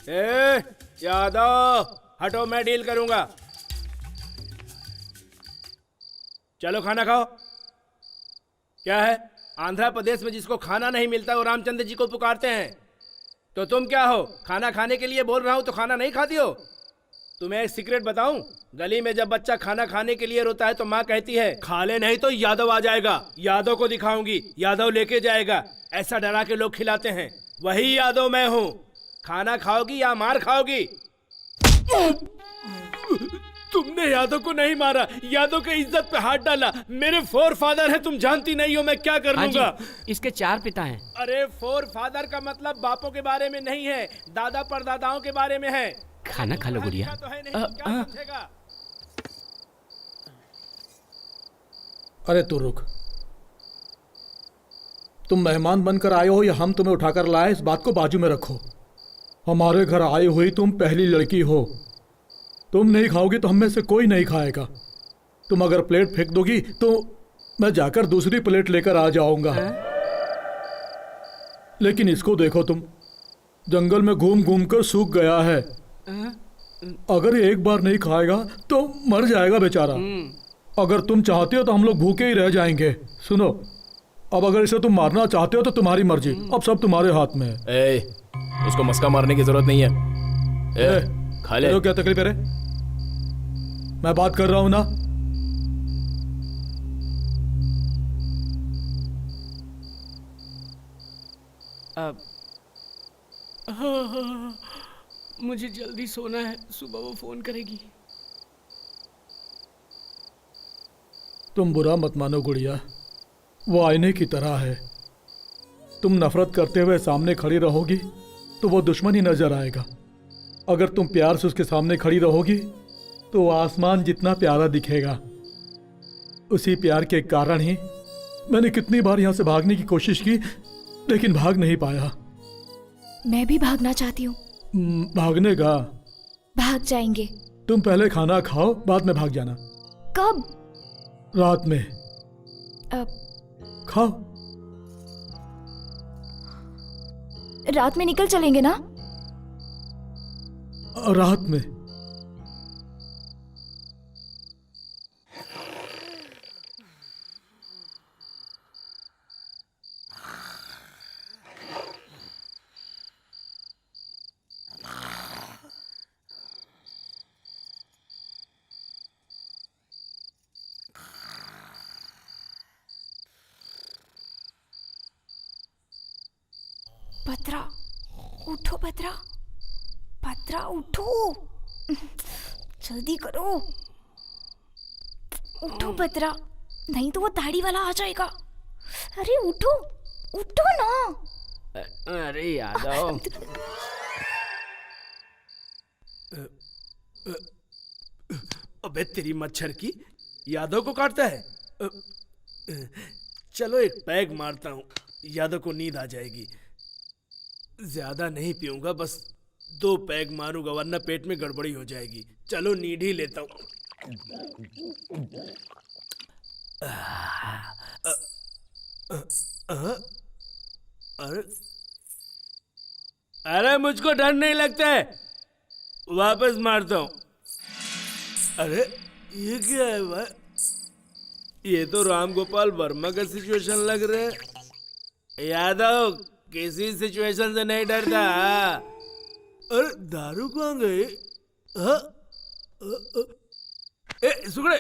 [SPEAKER 10] ए यादव हटो, मैं डील करूंगा। चलो खाना खाओ। क्या है, आंध्र प्रदेश में जिसको खाना नहीं मिलता वो रामचंद्र जी को पुकारते हैं, तो तुम क्या हो? खाना खाने के लिए बोल रहा हूं तो खाना नहीं खाती हो? तुम्हें एक सीक्रेट बताऊं, गली में जब बच्चा खाना खाने के लिए रोता है तो माँ कहती है खा ले नहीं तो यादव आ जाएगा, यादव को दिखाऊंगी, यादव लेके जाएगा। ऐसा डरा के लोग खिलाते हैं, वही यादव मैं हूँ। खाना खाओगी या मार खाओगी? तुमने यादव को नहीं मारा, यादव के इज्जत पे हाथ डाला। मेरे फोर फादर है, तुम जानती नहीं हो मैं क्या कर लूंगा।
[SPEAKER 8] इसके 4 पिता हैं।
[SPEAKER 10] अरे फोर फादर का मतलब बापों के बारे में नहीं है, दादा परदादाओं के बारे में है।
[SPEAKER 8] खाना खा लो गुड़िया।
[SPEAKER 10] तो है नहीं, क्या समझेगा?
[SPEAKER 7] अरे तू रुक, तुम मेहमान बनकर आए हो या हम तुम्हें उठाकर लाए, इस बात को बाजू में रखो। हमारे घर आई हुई तुम पहली लड़की हो, तुम नहीं खाओगी तो हम में से कोई नहीं खाएगा। तुम अगर प्लेट फेंक दोगी तो मैं जाकर दूसरी प्लेट लेकर आ जाऊंगा। लेकिन इसको देखो, तुम जंगल में घूम घूम कर सूख गया है। अगर ये एक बार नहीं खाएगा तो मर जाएगा बेचारा। अगर तुम चाहते हो तो हम लोग भूखे ही रह जाएंगे। सुनो, अब अगर इसे तुम मारना चाहते हो तो तुम्हारी मर्जी, अब सब तुम्हारे हाथ में है।
[SPEAKER 4] उसको मस्का मारने की जरूरत नहीं है। खा ले।
[SPEAKER 7] क्या तकलीफ है रे? मैं बात कर रहा हूं ना।
[SPEAKER 8] अब मुझे जल्दी सोना है, सुबह वो फोन करेगी।
[SPEAKER 7] तुम बुरा मत मानो गुड़िया, वो आईने की तरह है। तुम नफरत करते हुए सामने खड़ी रहोगी तो वो दुश्मन ही नजर आएगा। अगर तुम प्यार से उसके सामने खड़ी रहोगी तो आसमान जितना प्यारा दिखेगा। उसी प्यार के कारण ही मैंने कितनी बार यहां से भागने की कोशिश की, लेकिन भाग नहीं पाया।
[SPEAKER 15] मैं भी भागना चाहती हूँ।
[SPEAKER 7] भागने का?
[SPEAKER 15] भाग जाएंगे।
[SPEAKER 7] तुम पहले खाना खाओ, बाद में भाग जाना।
[SPEAKER 15] कब?
[SPEAKER 7] रात में। खाओ।
[SPEAKER 15] रात में निकल चलेंगे ना?
[SPEAKER 7] रात में।
[SPEAKER 15] भद्रा, उठो भद्रा, भद्रा उठो, जल्दी करो, उठो भद्रा, नहीं तो वो दाढ़ी वाला आ जाएगा। अरे उठो, उठो ना।
[SPEAKER 8] अरे यादव।
[SPEAKER 10] अबे तेरी मच्छर की, यादव को काटता है। चलो एक पैग मारता हूँ, यादव को नींद आ जाएगी। ज्यादा नहीं पीऊंगा, बस 2 पैग मारूंगा वरना पेट में गड़बड़ी हो जाएगी। चलो नींद ही लेता हूँ। अरे मुझको डर नहीं लगता है, वापस मारता हूँ। अरे ये क्या है भाई? ये तो राम गोपाल वर्मा का सिचुएशन लग रहा है। यादव किसी सिचुएशन से नहीं डरता। अरे दारू कहाँ गई? सुगड़े,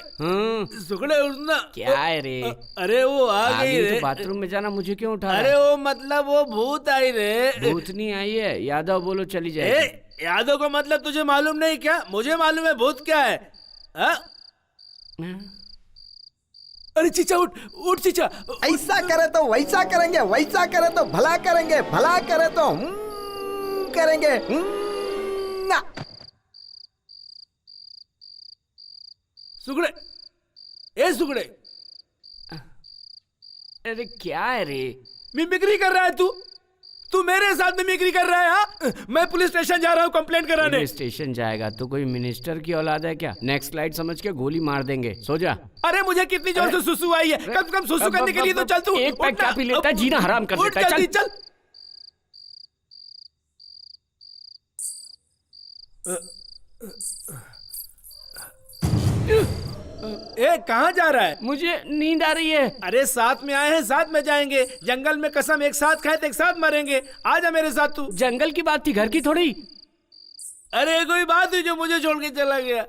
[SPEAKER 10] सुगड़े उठना।
[SPEAKER 8] क्या है रे?
[SPEAKER 10] अरे वो आ गई रे।
[SPEAKER 8] तो बाथरूम में जाना, मुझे क्यों उठा?
[SPEAKER 10] अरे वो मतलब वो भूत आई रे।
[SPEAKER 8] भूत नहीं आई है, यादव बोलो चली जाए।
[SPEAKER 10] यादव का मतलब तुझे मालूम नहीं क्या? मुझे मालूम है भूत क्या है। अरे चीचा उठ, उठ चीचा।
[SPEAKER 16] ऐसा करे तो वैसा करेंगे, वैसा करे तो भला करेंगे, भला करे तो करेंगे ना।
[SPEAKER 10] सुगड़े, ए सुगड़े।
[SPEAKER 8] अरे क्या है रे?
[SPEAKER 10] मिमिक्री कर रहा है तू? तू मेरे साथ मिमिक्री कर रहा है? हाँ? मैं पुलिस स्टेशन जा रहा हूँ कंप्लेंट कराने।
[SPEAKER 8] पुलिस स्टेशन जाएगा तो कोई मिनिस्टर की औलाद है क्या? नेक्स्ट लाइट समझ के गोली मार देंगे, सो जा।
[SPEAKER 10] अरे मुझे कितनी जोर से सुसु आई है, कम से कम सुसु करने के लिए तो चल तू।
[SPEAKER 8] एक पैक क्या पी लेता है, जीना हराम कर देता है।
[SPEAKER 10] चल। ए, कहाँ जा रहा है?
[SPEAKER 8] मुझे नींद आ रही है।
[SPEAKER 10] अरे साथ में आए हैं, साथ में जाएंगे। जंगल में कसम एक साथ खाए तो एक साथ मरेंगे। आजा मेरे साथ तू।
[SPEAKER 8] जंगल की बात थी, घर की थोड़ी।
[SPEAKER 10] अरे कोई बात हुई जो मुझे छोड़ के चला गया।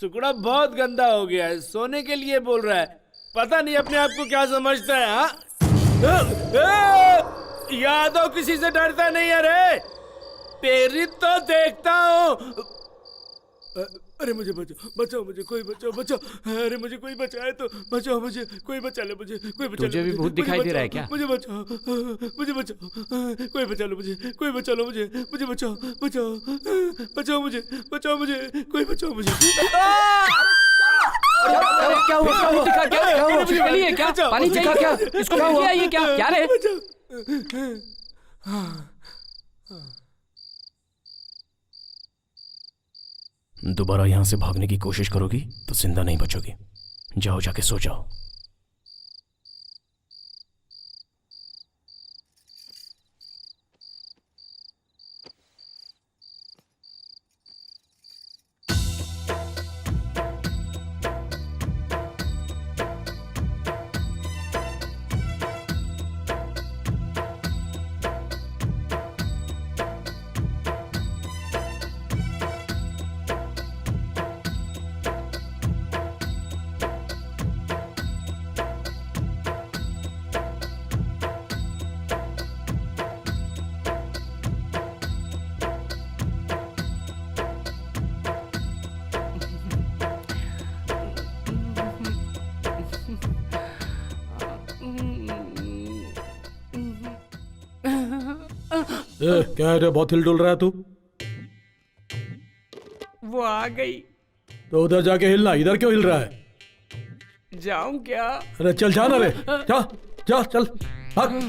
[SPEAKER 10] सुकड़ा बहुत गंदा हो गया है, सोने के लिए बोल रहा है। पता नहीं अपने आप को क्या समझता है। हाँ यादव किसी से डरता नहीं है रे। तेरी तो देखता हूँ। अरे मुझे बचाओ, बचाओ मुझे, कोई बचाओ, बचाओ। अरे मुझे कोई बचाए तो बचाओ, मुझे कोई बचा ले, मुझे कोई बचा ले।
[SPEAKER 8] तुझे भी भूत दिखाई दे रहा है क्या?
[SPEAKER 10] मुझे बचाओ, मुझे बचाओ, कोई बचा लो मुझे, कोई बचा लो मुझे, मुझे बचाओ, बचाओ, बचाओ मुझे, बचाओ मुझे, कोई बचाओ मुझे।
[SPEAKER 8] क्या हुआ? क्या हुआ? क्या हुआ? कुछ गली है क्या? पानी चाहिए क्या? इसको क्या ये क्या रे?
[SPEAKER 4] दोबारा यहां से भागने की कोशिश करोगी तो जिंदा नहीं बचोगी। जाओ, जाके सो जाओ।
[SPEAKER 7] क्या है रे, बहुत हिल डुल रहा है तू?
[SPEAKER 8] वो आ गई।
[SPEAKER 7] तो उधर जाके हिलना, इधर क्यों हिल रहा है?
[SPEAKER 8] जाऊं क्या?
[SPEAKER 7] अरे चल जाना रे, जा जा चल भाग।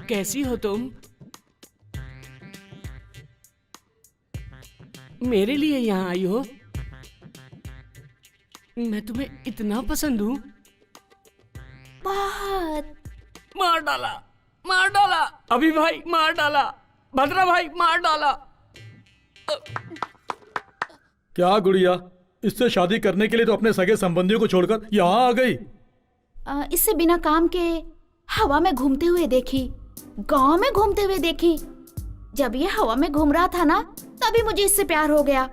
[SPEAKER 8] कैसी हो तुम? मेरे लिए यहाँ आई हो? मैं तुम्हें इतना पसंद हूँ?
[SPEAKER 15] बहुत।
[SPEAKER 8] मार डाला, मार डाला, अभी भाई मार डाला, भद्रा भाई मार डाला।
[SPEAKER 7] क्या गुड़िया, इससे शादी करने के लिए तो अपने सगे संबंधियों को छोड़कर यहाँ आ गई?
[SPEAKER 15] इससे बिना काम के हवा में घूमते हुए देखी, गांव में घूमते हुए देखी। जब ये हवा में घूम रहा था ना, तभी मुझे इससे प्यार हो गया।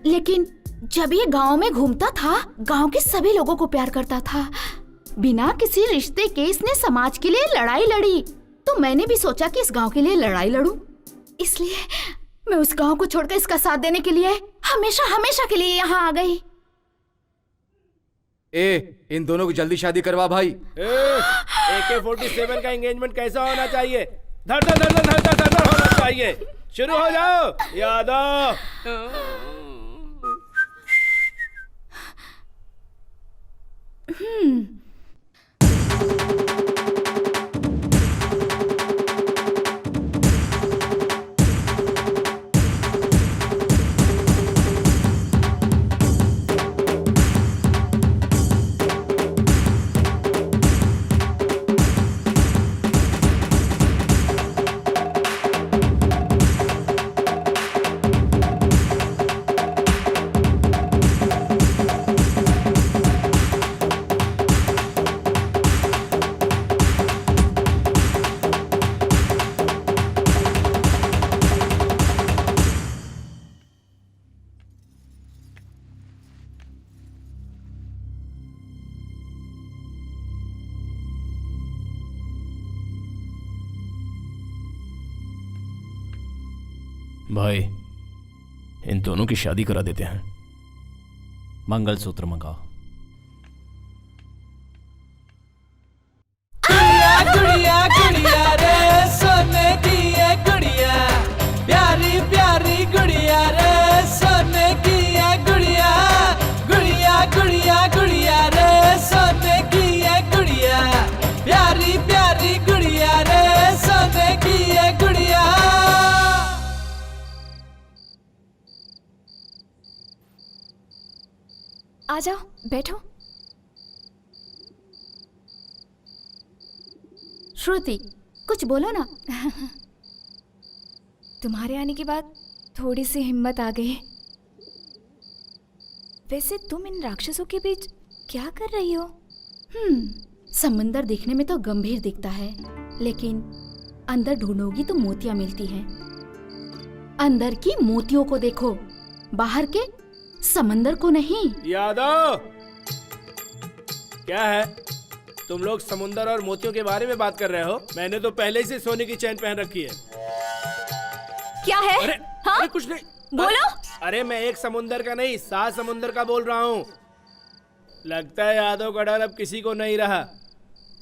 [SPEAKER 15] लेकिन जब ये गांव में घूमता था, गांव के सभी लोगों को प्यार करता था। बिना किसी रिश्ते के इसने समाज के लिए लड़ाई लड़ी। तो मैंने भी सोचा कि इस गांव के लिए लड़ाई लड़ूं। इसलिए मैं उस गांव को छोड़कर इसका साथ देने के लिए हमेशा हमेशा के लिए यहाँ आ गई।
[SPEAKER 9] इन दोनों की जल्दी शादी करवा भाई।
[SPEAKER 10] AK-47 का एंगेजमेंट कैसा होना चाहिए? धड़ धड़ धड़ धड़ धड़ धड़ धड़ होना चाहिए। शुरू हो जाओ यादव।
[SPEAKER 4] भाई, इन दोनों की शादी करा देते हैं।
[SPEAKER 3] मंगलसूत्र मंगाओ।
[SPEAKER 17] गुड़िया गुड़िया रे सोने की है गुड़िया, प्यारी प्यारी गुड़िया रे सोने की है गुड़िया, गुड़िया गुड़िया गुड़िया रे सोने की है गुड़िया, प्यारी प्यारी गुड़िया रे सोने की है गुड़िया।
[SPEAKER 15] आ जाओ, बैठो। श्रुति, कुछ बोलो ना। तुम्हारे आने के बाद थोड़ी सी हिम्मत आ गई। वैसे तुम इन राक्षसों के बीच क्या कर रही हो? समंदर दिखने में तो गंभीर दिखता है, लेकिन अंदर ढूंढोगी तो मोतियां मिलती हैं। अंदर की मोतियों को देखो, बाहर के समंदर को नहीं।
[SPEAKER 10] यादव, क्या है? तुम लोग समुंदर और मोतियों के बारे में बात कर रहे हो? मैंने तो पहले से सोने की चैन पहन रखी है।
[SPEAKER 15] क्या है?
[SPEAKER 10] अरे कुछ नहीं,
[SPEAKER 15] बोलो।
[SPEAKER 10] अरे मैं एक समुंदर का नहीं, 7 समुंदर का बोल रहा हूँ। लगता है यादव का डर अब किसी को नहीं रहा।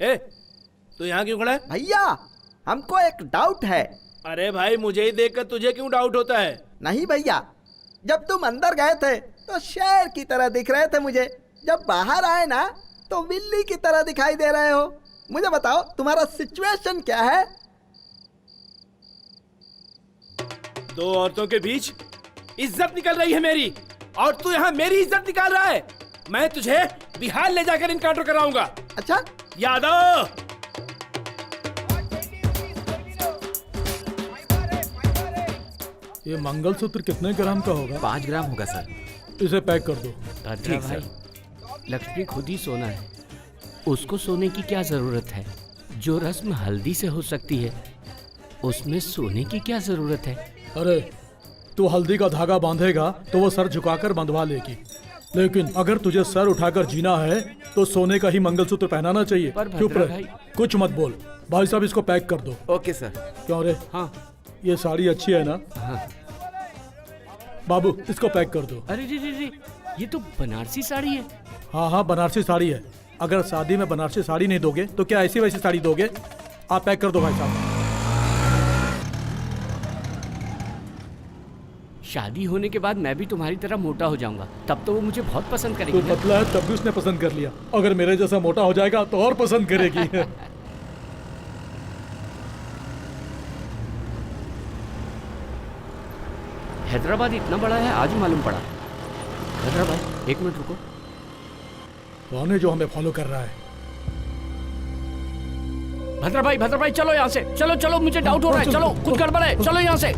[SPEAKER 10] ए, तू यहाँ क्यों खड़ा है?
[SPEAKER 16] भैया, हमको एक डाउट है।
[SPEAKER 10] अरे भाई, मुझे ही देखकर तुझे क्यों डाउट होता है?
[SPEAKER 16] नहीं भैया, जब तुम अंदर गए थे तो शेर की तरह दिख रहे थे मुझे, जब बाहर आए ना तो बिल्ली की तरह दिखाई दे रहे हो। मुझे बताओ तुम्हारा सिचुएशन क्या है?
[SPEAKER 10] 2 औरतों के बीच इज्जत निकल रही है मेरी, और तू यहाँ मेरी इज्जत निकाल रहा है। मैं तुझे बिहार ले जाकर इनकाउंटर कराऊंगा।
[SPEAKER 16] अच्छा
[SPEAKER 10] यादव,
[SPEAKER 7] ये मंगलसूत्र कितने ग्राम का होगा?
[SPEAKER 13] 5 ग्राम होगा सर।
[SPEAKER 7] इसे पैक कर दो।
[SPEAKER 8] ठीक भाई, लक्ष्मी खुद ही सोना है, उसको सोने की क्या जरूरत है? जो रस्म हल्दी से हो सकती है, उसमें सोने की क्या जरूरत है?
[SPEAKER 7] अरे तू हल्दी का धागा बांधेगा तो वो सर झुकाकर बंधवा लेगी, लेकिन अगर तुझे सर उठाकर जीना है तो सोने का ही मंगलसूत्र पहनाना चाहिए। चुप रह, कुछ मत बोल। भाई साहब, इसको पैक कर दो।
[SPEAKER 13] Okay sir.
[SPEAKER 7] क्यों रे?
[SPEAKER 8] हाँ,
[SPEAKER 7] ये साड़ी अच्छी है ना?
[SPEAKER 8] हाँ।
[SPEAKER 7] बाबू, इसको पैक कर दो।
[SPEAKER 8] अरे रे, ये तो बनारसी साड़ी है।
[SPEAKER 7] हाँ हाँ, बनारसी साड़ी है। अगर शादी में बनारसी साड़ी नहीं दोगे तो क्या ऐसी वैसी साड़ी दोगे? आप पैक कर दो भाई साहब।
[SPEAKER 8] शादी होने के बाद मैं भी तुम्हारी तरह मोटा हो जाऊंगा, तब तो वो मुझे बहुत पसंद करेगी।
[SPEAKER 7] तू पतला है तब भी उसने पसंद कर लिया, अगर मेरे जैसा मोटा हो जाएगा तो और पसंद करेगी।
[SPEAKER 8] हैदराबाद इतना बड़ा है, आज मालूम पड़ा। हैदराबाद, 1 मिनट रुको।
[SPEAKER 7] कौन है जो हमें फॉलो कर रहा है?
[SPEAKER 8] भद्रा भाई चलो यहाँ से, चलो मुझे डाउट हो रहा है। चलो, कुछ गड़बड़ है, चलो यहाँ से।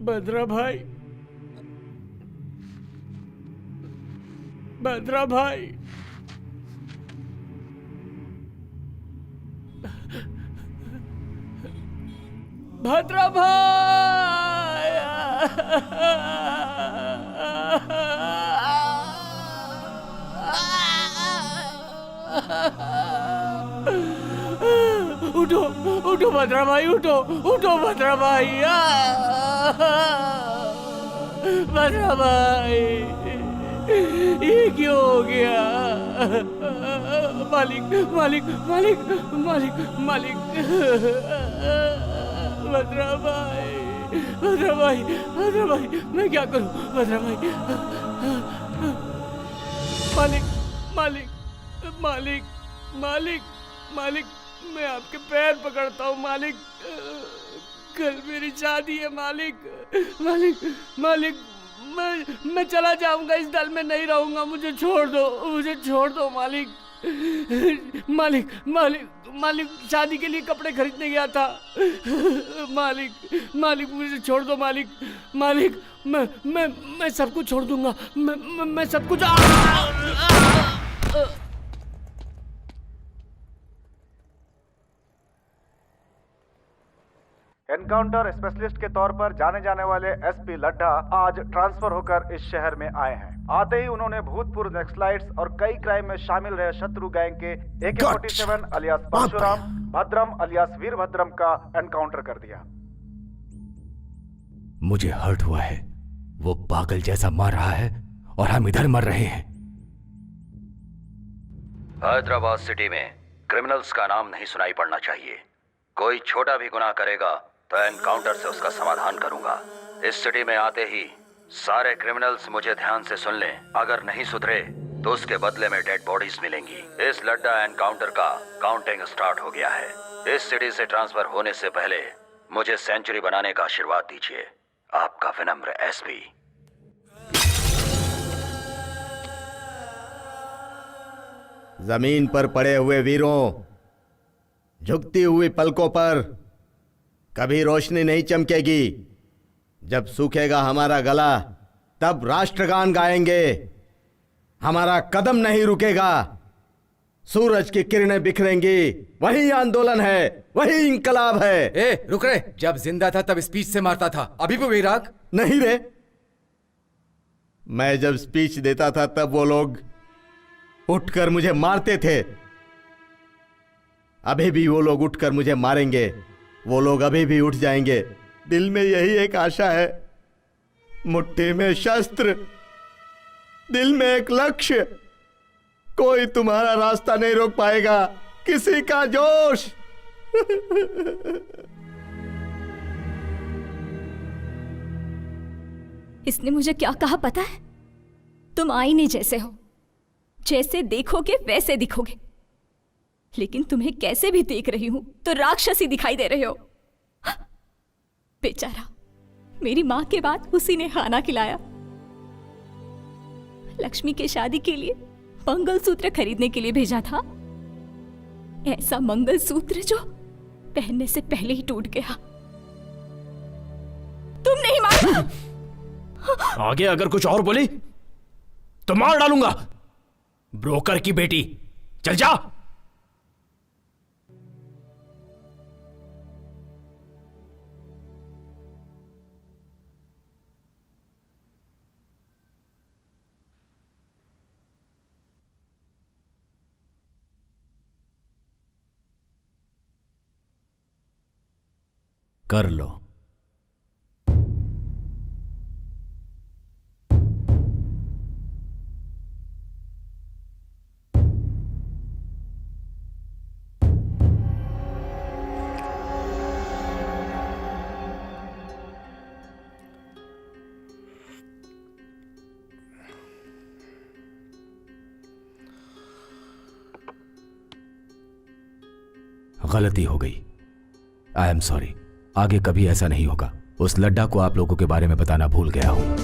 [SPEAKER 8] भद्रा भाई, भद्रा भाई, भद्रा भाई। उठो उठो भद्रा भाई, उठो उठो भद्रा भाई। भद्रा भाई, ये क्यों हो गया? मालिक मालिक मालिक मालिक मालिक। भद्रा भाई, भद्रा भाई, भद्रा भाई, मैं क्या करूं? भद्रा भाई, मालिक मालिक मालिक मालिक मालिक, मैं आपके पैर पकड़ता हूँ मालिक। कल मेरी शादी है मालिक। मालिक मालिक, मैं चला जाऊंगा, इस दल में नहीं रहूंगा, मुझे छोड़ दो, मुझे छोड़ दो मालिक। मालिक मालिक मालिक, शादी के लिए कपड़े खरीदने गया था मालिक। मालिक मुझे छोड़ दो मालिक। मालिक मैं सब कुछ छोड़ दूंगा, मैं सब कुछ।
[SPEAKER 5] एनकाउंटर स्पेशलिस्ट के तौर पर जाने जाने वाले एसपी लड्ढा आज ट्रांसफर होकर इस शहर में आए हैं। आते ही उन्होंने भूतपूर्व नक्सलाइट्स और कई क्राइम में शामिल रहे शत्रु गैंग के AK-47 अलियास परशुराम, भद्रम अलियास वीरभद्रम का एनकाउंटर कर दिया।
[SPEAKER 9] मुझे हर्ट हुआ है, वो पागल जैसा मार रहा है और हम इधर मर रहे हैं।
[SPEAKER 13] हैदराबाद सिटी में क्रिमिनल्स का नाम नहीं सुनाई पड़ना चाहिए। कोई छोटा भी गुनाह करेगा तो एनकाउंटर से उसका समाधान करूंगा। इस सिटी में आते ही सारे क्रिमिनल्स मुझे ध्यान से सुन लें, अगर नहीं सुधरे तो उसके बदले में डेड बॉडीज मिलेंगी। इस लड्डा एनकाउंटर का काउंटिंग स्टार्ट हो गया है। इस सिटी से ट्रांसफर होने से पहले मुझे सेंचुरी बनाने का आशीर्वाद दीजिए। आपका विनम्र एसपी।
[SPEAKER 11] जमीन पर पड़े हुए वीरों, झुकती हुई पलकों पर कभी रोशनी नहीं चमकेगी। जब सूखेगा हमारा गला तब राष्ट्रगान गाएंगे। हमारा कदम नहीं रुकेगा। सूरज की किरणें बिखरेंगी, वही आंदोलन है, वही इंकलाब है।
[SPEAKER 2] ए रुक रे, जब जिंदा था तब स्पीच से मारता था, अभी भी वैराग
[SPEAKER 11] नहीं रे। मैं जब स्पीच देता था तब वो लोग उठकर मुझे मारते थे। अभी भी वो लोग उठकर मुझे मारेंगे। वो लोग अभी भी उठ जाएंगे। दिल में यही एक आशा है, मुट्ठी में शस्त्र, दिल में एक लक्ष्य। कोई तुम्हारा रास्ता नहीं रोक पाएगा, किसी का जोश।
[SPEAKER 15] इसने मुझे क्या कहा पता है? तुम आईने जैसे हो, जैसे देखोगे वैसे दिखोगे, लेकिन तुम्हें कैसे भी देख रही हूं तो राक्षसी दिखाई दे रहे हो। बेचारा, मेरी मां के बाद उसी ने खाना खिलाया। लक्ष्मी के शादी के लिए मंगलसूत्र खरीदने के लिए भेजा था। ऐसा मंगलसूत्र जो पहनने से पहले ही टूट गया। तुम नहीं मारा।
[SPEAKER 4] आगे अगर कुछ और बोली तो मार डालूंगा। ब्रोकर की बेटी, चल जा।
[SPEAKER 9] कर लो। गलती हो गई, आई एम सॉरी। आगे कभी ऐसा नहीं होगा। उस लड्डा को आप लोगों के बारे में बताना भूल गया हूं।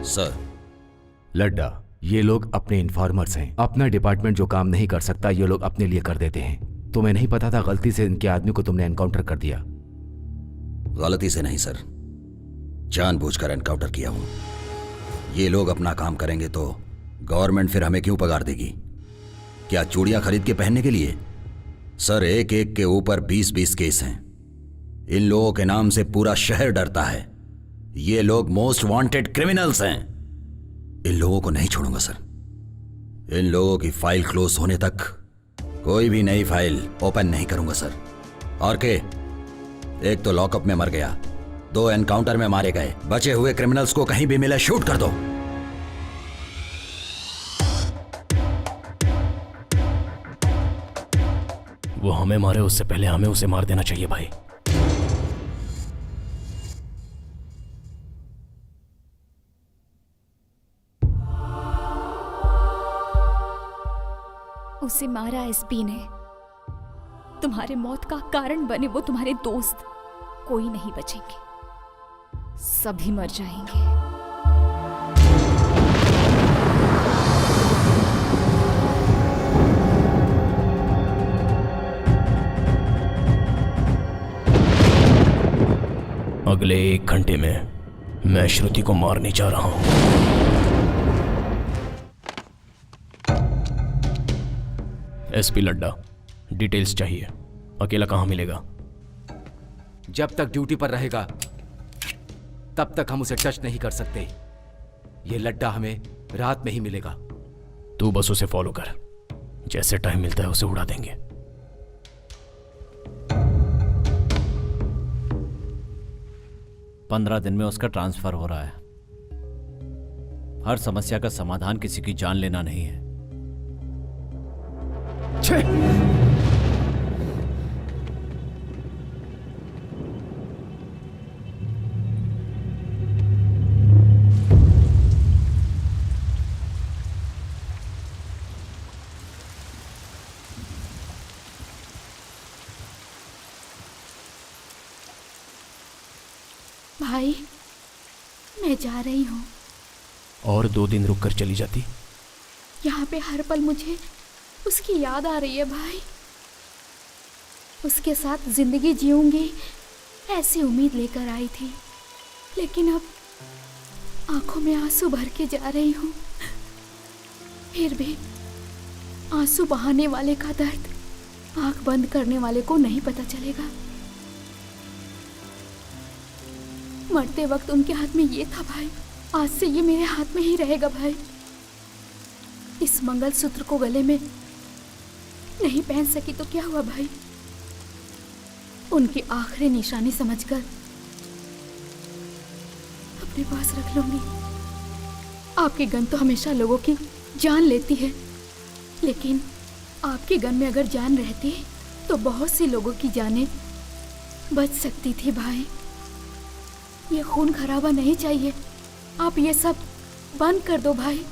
[SPEAKER 13] सर,
[SPEAKER 9] लड्डा, ये लोग अपने इन्फॉर्मर्स हैं। अपना डिपार्टमेंट जो काम नहीं कर सकता ये लोग अपने लिए कर देते हैं। तुम्हें नहीं पता था गलती से इनके आदमी को तुमने एनकाउंटर कर दिया?
[SPEAKER 13] गलती से नहीं सर, जानबूझकर एनकाउंटर किया हूं। ये लोग अपना काम करेंगे तो गवर्नमेंट फिर हमें क्यों पगार देगी? क्या चूड़ियां खरीद के पहनने के लिए? सर, एक एक के ऊपर 20-20 केस हैं। इन लोगों के नाम से पूरा शहर डरता है। ये लोग मोस्ट वांटेड क्रिमिनल्स हैं। इन लोगों को नहीं छोड़ूंगा सर। इन लोगों की फाइल क्लोज होने तक कोई भी नई फाइल ओपन नहीं करूंगा सर। और के एक तो लॉकअप में मर गया, 2 एनकाउंटर में मारे गए, बचे हुए क्रिमिनल्स को कहीं भी मिले शूट कर दो।
[SPEAKER 4] वो हमें मारे उससे पहले हमें उसे मार देना चाहिए भाई।
[SPEAKER 15] उसे मारा एसपी ने। तुम्हारे मौत का कारण बने वो तुम्हारे दोस्त। कोई नहीं बचेंगे, सभी मर जाएंगे।
[SPEAKER 4] अगले 1 घंटे में मैं श्रुति को मारने जा रहा हूं। एसपी लड्डा, डिटेल्स चाहिए। अकेला कहां मिलेगा?
[SPEAKER 9] जब तक ड्यूटी पर रहेगा तब तक हम उसे टच नहीं कर सकते। ये लड्डा हमें रात में ही मिलेगा।
[SPEAKER 4] तू बस उसे फॉलो कर, जैसे टाइम मिलता है उसे उड़ा देंगे।
[SPEAKER 3] पंद्रह दिन में उसका ट्रांसफर हो रहा है। हर समस्या का समाधान किसी की जान लेना नहीं है।
[SPEAKER 15] भाई, मैं जा रही हूँ।
[SPEAKER 4] और 2 दिन रुक कर चली जाती।
[SPEAKER 15] यहाँ पे हर पल मुझे उसकी याद आ रही है भाई। उसके साथ जिंदगी जीऊंगी ऐसी उम्मीद लेकर आई थी, लेकिन अब आंखों में आंसू भर के जा रही हूँ। फिर भी आंसू बहाने वाले का दर्द आंख बंद करने वाले को नहीं पता चलेगा। मरते वक्त उनके हाथ में ये था भाई, आज से ये मेरे हाथ में ही रहेगा भाई। इस मंगलसूत्र को गले में नहीं पहन सकी तो क्या हुआ भाई, उनकी आखिरी निशानी समझकर अपने पास रख लूंगी। आपकी गन तो हमेशा लोगों की जान लेती है, लेकिन आपकी गन में अगर जान रहती तो बहुत सी लोगों की जानें बच सकती थी भाई। ये खून खराबा नहीं चाहिए। आप ये सब बंद कर दो भाई।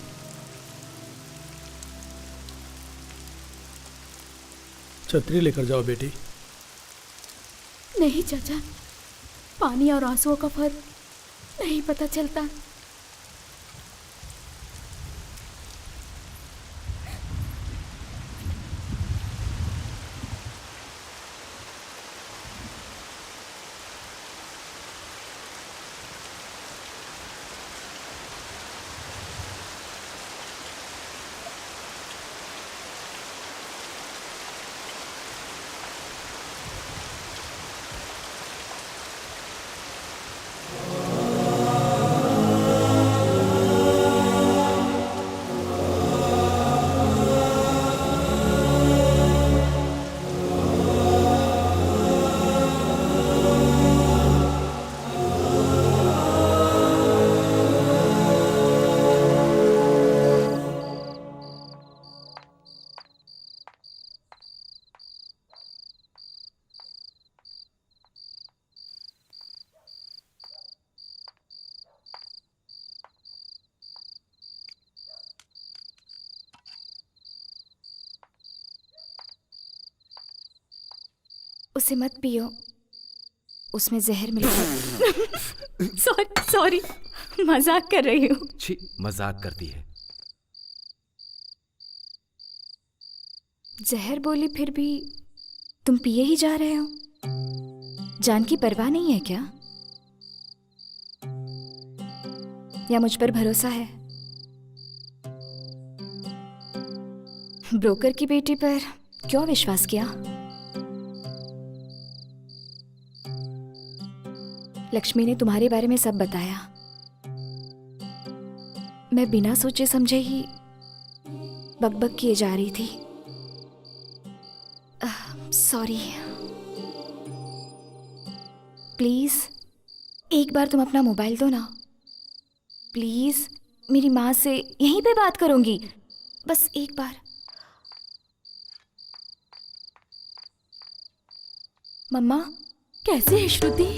[SPEAKER 7] छतरी लेकर जाओ बेटी।
[SPEAKER 15] नहीं चाचा, पानी और आंसुओं का फर्क नहीं पता चलता। उसे मत पियो, उसमें जहर मिलेगा। सॉरी, मजाक कर रही हूँ।
[SPEAKER 9] छी, मजाक करती है।
[SPEAKER 15] जहर बोली फिर भी तुम पिए ही जा रहे हो। जान की परवाह नहीं है क्या? या मुझ पर भरोसा है? ब्रोकर की बेटी पर क्यों विश्वास किया? लक्ष्मी ने तुम्हारे बारे में सब बताया। मैं बिना सोचे समझे ही बकबक किए जा रही थी। सॉरी। प्लीज एक बार तुम अपना मोबाइल दो ना। प्लीज, मेरी माँ से यहीं पे बात करूंगी, बस एक बार। मम्मा, कैसे है श्रुति?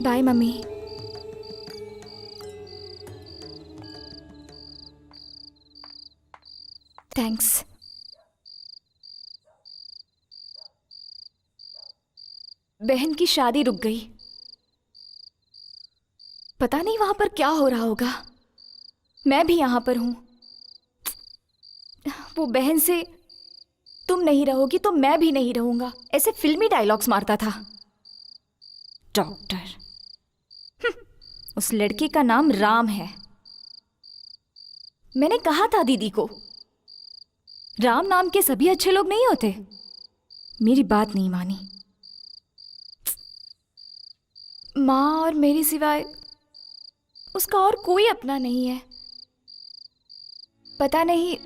[SPEAKER 15] Bye mummy. थैंक्स। बहन की शादी रुक गई। पता नहीं वहां पर क्या हो रहा होगा। मैं भी यहां पर हूं। वो बहन से तुम नहीं रहोगी तो मैं भी नहीं रहूंगा, ऐसे फिल्मी डायलॉग्स मारता था। डॉक्टर। उस लड़के का नाम राम है। मैंने कहा था दीदी को, राम नाम के सभी अच्छे लोग नहीं होते। मेरी बात नहीं मानी। माँ और मेरी सिवाय उसका और कोई अपना नहीं है। पता नहीं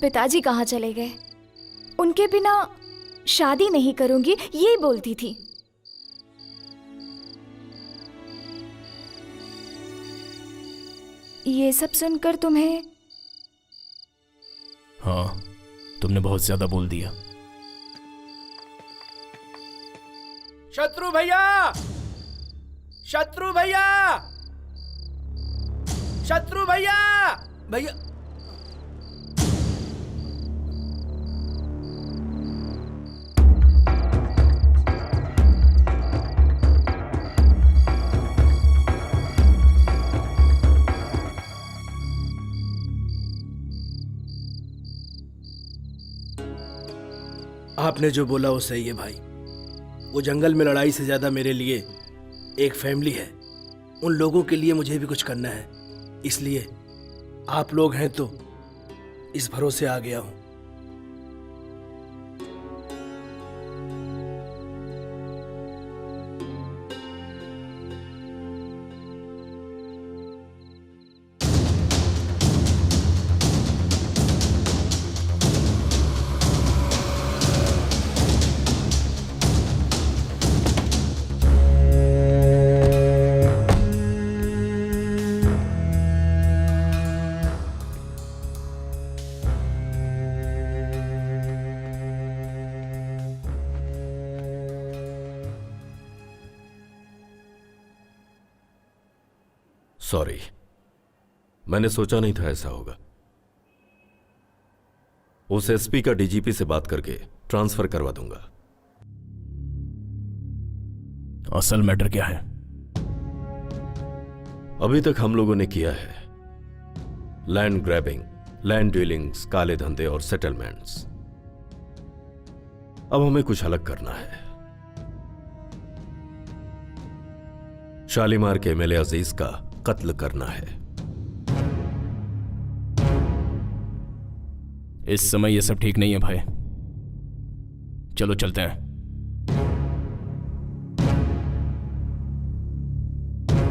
[SPEAKER 15] पिताजी कहाँ चले गए। उनके बिना शादी नहीं करूंगी, ये बोलती थी। ये सब सुनकर तुम्हें?
[SPEAKER 4] हाँ, तुमने बहुत ज्यादा बोल दिया।
[SPEAKER 10] शत्रु भैया! शत्रु भैया! शत्रु भैया! भैया! आपने जो बोला वो सही है भाई। वो जंगल में लड़ाई से ज्यादा मेरे लिए एक फैमिली है। उन लोगों के लिए मुझे भी कुछ करना है, इसलिए आप लोग हैं तो इस भरोसे आ गया हूं।
[SPEAKER 14] सॉरी, मैंने सोचा नहीं था ऐसा होगा। उस एसपी का डीजीपी से बात करके ट्रांसफर करवा दूंगा।
[SPEAKER 4] असल मैटर क्या है?
[SPEAKER 14] अभी तक हम लोगों ने किया है लैंड ग्रैबिंग, लैंड डीलिंग्स, काले धंधे और सेटलमेंट्स। अब हमें कुछ अलग करना है। शालीमार के एमएलए अजीज का कत्ल करना है।
[SPEAKER 4] इस समय ये सब ठीक नहीं है भाई। चलो चलते हैं।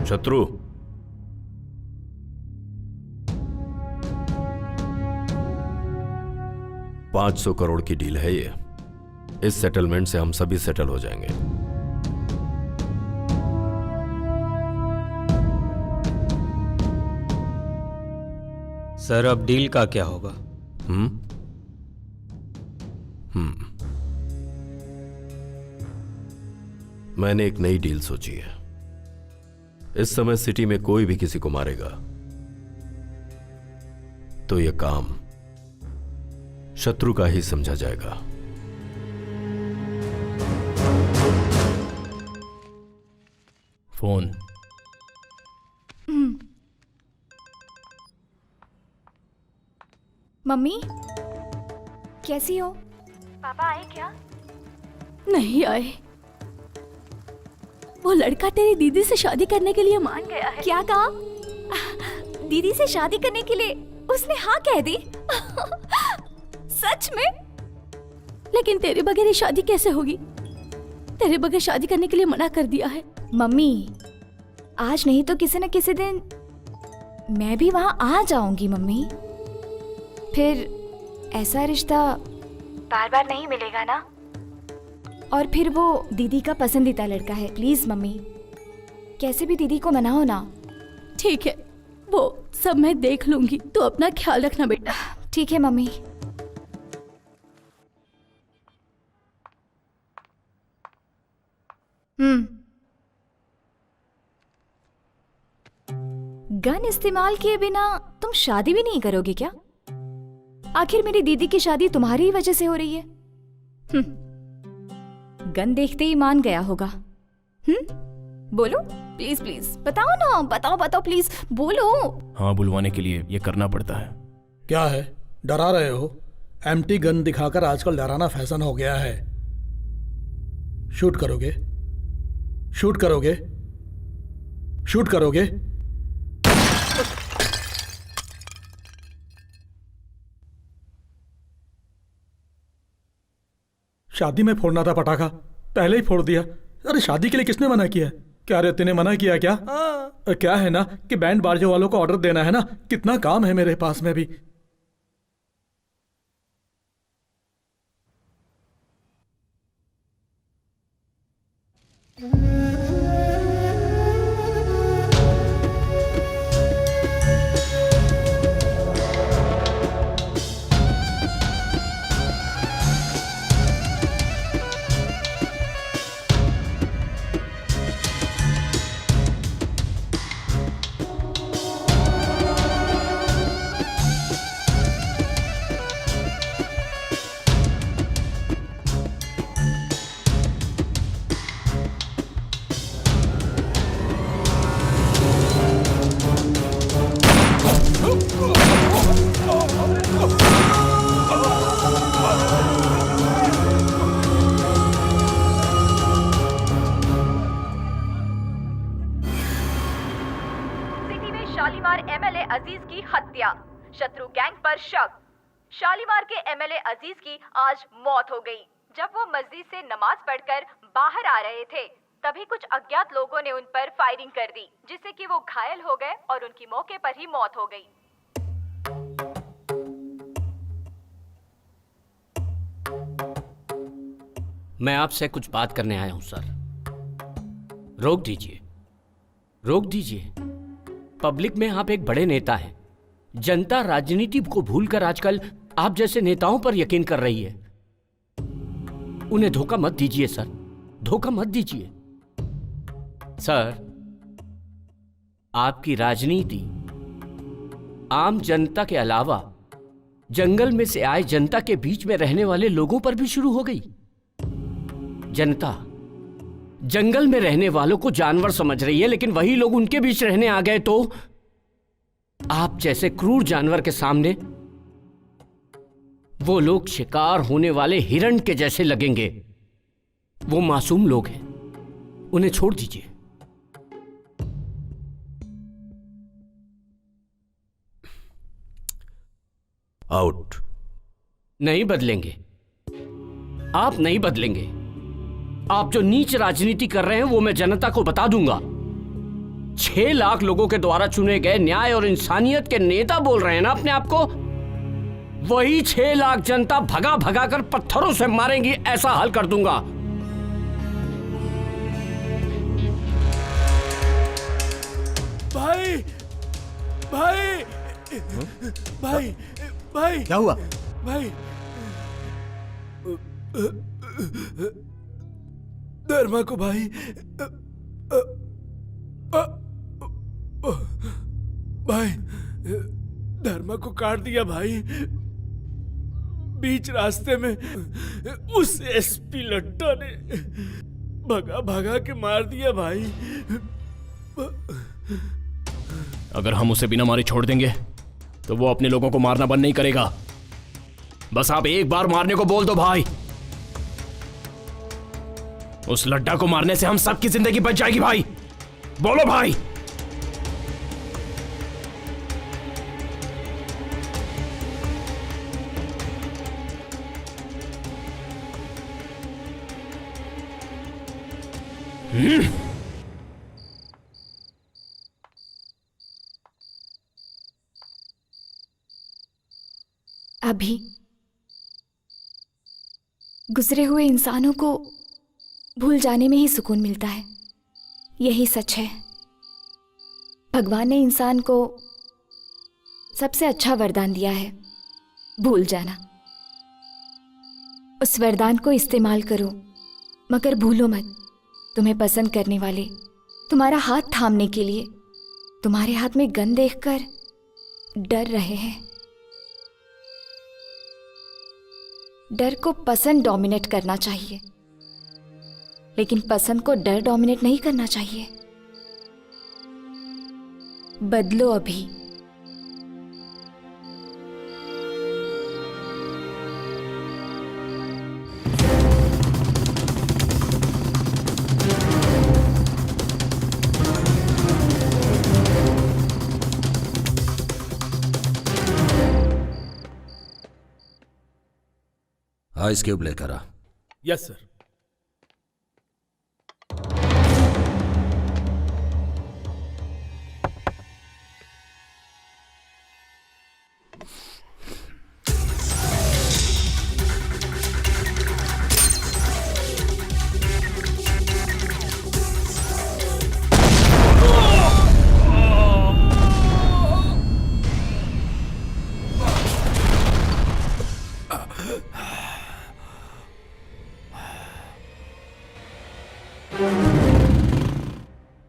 [SPEAKER 14] शत्रु, $500 करोड़ की डील है ये। इस सेटलमेंट से हम सभी सेटल हो जाएंगे।
[SPEAKER 18] सर, अब डील का क्या होगा?
[SPEAKER 14] मैंने एक नई डील सोची है। इस समय सिटी में कोई भी किसी को मारेगा तो यह काम शत्रु का ही समझा जाएगा।
[SPEAKER 4] फोन।
[SPEAKER 15] मम्मी, कैसी हो?
[SPEAKER 6] पापा आए क्या?
[SPEAKER 15] नहीं आए। वो लड़का तेरी दीदी से शादी करने के लिए मान गया है। क्या कहा? दीदी से शादी करने के लिए उसने हाँ कह दी। सच में? लेकिन तेरे बगैर ये शादी कैसे होगी? तेरे बगैर शादी करने के लिए मना कर दिया है।
[SPEAKER 19] मम्मी, आज नहीं तो किसी न किसी दिन मैं भी वहां आ जाऊंगी मम्मी। फिर ऐसा रिश्ता बार बार नहीं मिलेगा ना। और फिर वो दीदी का पसंदीदा लड़का है। प्लीज मम्मी, कैसे भी दीदी को मनाओ ना।
[SPEAKER 15] ठीक है, वो सब मैं देख लूंगी। तो अपना ख्याल रखना बेटा।
[SPEAKER 19] ठीक है मम्मी। गन इस्तेमाल किए बिना तुम शादी भी नहीं करोगे क्या? आखिर मेरी दीदी की शादी तुम्हारी ही वजह से हो रही है। गन देखते ही मान गया होगा। बोलो प्लीज प्लीज, बताओ ना, बताओ बताओ प्लीज बोलो।
[SPEAKER 4] हाँ, बुलवाने के लिए ये करना पड़ता है।
[SPEAKER 7] क्या है, डरा रहे हो? एम्प्टी गन दिखाकर आजकल डराना फैशन हो गया है। शूट करोगे? शूट करोगे? शूट करोगे? शादी में फोड़ना था पटाखा, पहले ही फोड़ दिया। अरे शादी के लिए किसने मना किया? क्या रे, तूने मना किया क्या? क्या है ना कि बैंड बाजे वालों को ऑर्डर देना है ना, कितना काम है मेरे पास में भी।
[SPEAKER 6] शालीमार एमएलए अजीज की हत्या, शत्रु गैंग पर शक। शालीमार के एमएलए अजीज की आज मौत हो गई। जब वो मस्जिद से नमाज पढ़कर बाहर आ रहे थे, तभी कुछ अज्ञात लोगों ने उन पर फायरिंग कर दी, जिससे कि वो घायल हो गए और उनकी मौके पर ही मौत हो गई।
[SPEAKER 8] मैं आपसे कुछ बात करने आया हूं सर। रोक दीजिए, रोक दीजिए। पब्लिक में आप एक बड़े नेता हैं। जनता राजनीति को भूलकर आजकल आप जैसे नेताओं पर यकीन कर रही है। उन्हें धोखा मत दीजिए सर, धोखा मत दीजिए सर। आपकी राजनीति आम जनता के अलावा जंगल में से आए जनता के बीच में रहने वाले लोगों पर भी शुरू हो गई। जनता जंगल में रहने वालों को जानवर समझ रही है, लेकिन वही लोग उनके बीच रहने आ गए तो आप जैसे क्रूर जानवर के सामने वो लोग शिकार होने वाले हिरण के जैसे लगेंगे। वो मासूम लोग हैं, उन्हें छोड़ दीजिए।
[SPEAKER 14] आउट।
[SPEAKER 8] नहीं बदलेंगे, आप नहीं बदलेंगे। आप जो नीच राजनीति कर रहे हैं वो मैं जनता को बता दूंगा। 6 लाख लोगों के द्वारा चुने गए न्याय और इंसानियत के नेता बोल रहे हैं ना अपने आप को, वही 6 लाख जनता भगा भगा कर पत्थरों से मारेंगी, ऐसा हाल कर दूंगा।
[SPEAKER 10] भाई भाई भाई भाई,
[SPEAKER 11] क्या हुआ?
[SPEAKER 10] भाई धर्मा को भाई भाई धर्मा को काट दिया भाई, बीच रास्ते में उस एसपी लट्टा ने भगा भगा के मार दिया भाई।
[SPEAKER 4] अगर हम उसे बिना मारे छोड़ देंगे तो वो अपने लोगों को मारना बंद नहीं करेगा। बस आप एक बार मारने को बोल दो भाई। उस लड्डा को मारने से हम सबकी जिंदगी बच जाएगी भाई। बोलो भाई।
[SPEAKER 19] अभी गुजरे हुए इंसानों को भूल जाने में ही सुकून मिलता है। यही सच है। भगवान ने इंसान को सबसे अच्छा वरदान दिया है, भूल जाना। उस वरदान को इस्तेमाल करो, मगर भूलो मत, तुम्हें पसंद करने वाले तुम्हारा हाथ थामने के लिए तुम्हारे हाथ में गन देखकर डर रहे हैं। डर को पसंद डोमिनेट करना चाहिए, लेकिन पसंद को डर डोमिनेट नहीं करना चाहिए। बदलो अभी।
[SPEAKER 13] आइस क्यूब लेकर आ।
[SPEAKER 10] Yes sir.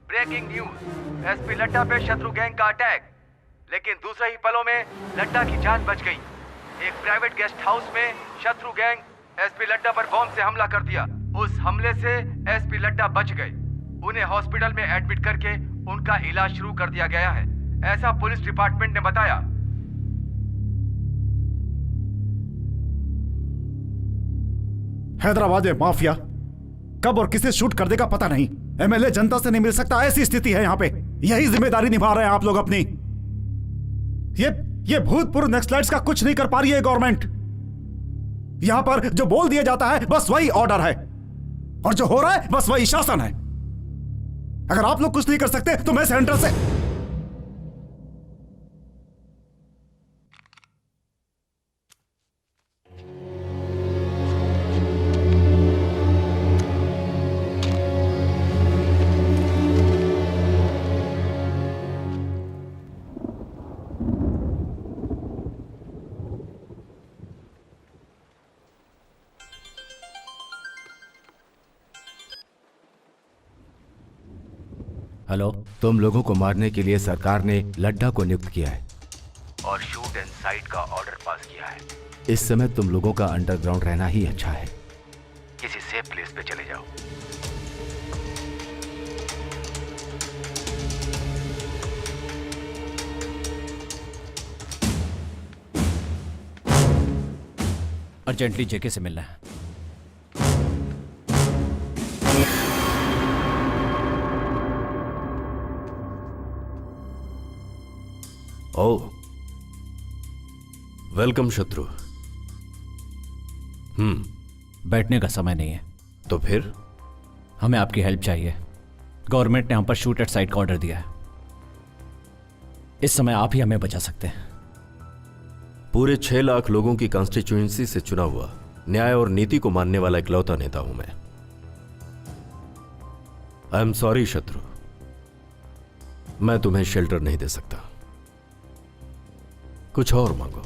[SPEAKER 9] Breaking news, SP Ladda पे शत्रु गैंग का अटैक, लेकिन दूसरे ही पलों में लड्डा की जान बच गई। एक प्राइवेट गेस्ट हाउस में शत्रु गैंग एसपी लड्डा पर बॉम्ब से हमला कर दिया। उस हमले से एसपी लड्डा बच गए। उन्हें हॉस्पिटल में एडमिट करके उनका इलाज शुरू कर दिया गया है, ऐसा पुलिस डिपार्टमेंट ने बताया।
[SPEAKER 5] हैदराबाद में माफिया कब और किसे शूट कर देगा पता नहीं। एमएलए जनता से नहीं मिल सकता, ऐसी स्थिति है यहाँ पे। यही जिम्मेदारी निभा रहे हैं आप लोग अपनी। ये भूतपूर्व नक्सलाइट्स का कुछ नहीं कर पा रही है गवर्नमेंट। यहां पर जो बोल दिया जाता है बस वही ऑर्डर है, और जो हो रहा है बस वही शासन है। अगर आप लोग कुछ नहीं कर सकते तो मैं सेंटर से
[SPEAKER 9] हेलो, तुम लोगों को मारने के लिए सरकार ने लड्डा को नियुक्त किया है और शूट एंड साइट का ऑर्डर पास किया है। इस समय तुम लोगों का अंडरग्राउंड रहना ही अच्छा है। किसी सेफ प्लेस पे चले जाओ।
[SPEAKER 3] अर्जेंटली जेके से मिलना है।
[SPEAKER 14] ओह, वेलकम शत्रु।
[SPEAKER 3] बैठने का समय नहीं है।
[SPEAKER 14] तो फिर
[SPEAKER 3] हमें आपकी हेल्प चाहिए। गवर्नमेंट ने हम पर शूट एट साइट का ऑर्डर दिया है। इस समय आप ही हमें बचा सकते हैं।
[SPEAKER 14] पूरे 6 लाख लोगों की कॉन्स्टिट्यूएंसी से चुना हुआ, न्याय और नीति को मानने वाला इकलौता नेता हूं मैं। आई एम सॉरी शत्रु, मैं तुम्हें शेल्टर नहीं दे सकता। कुछ और मांगो।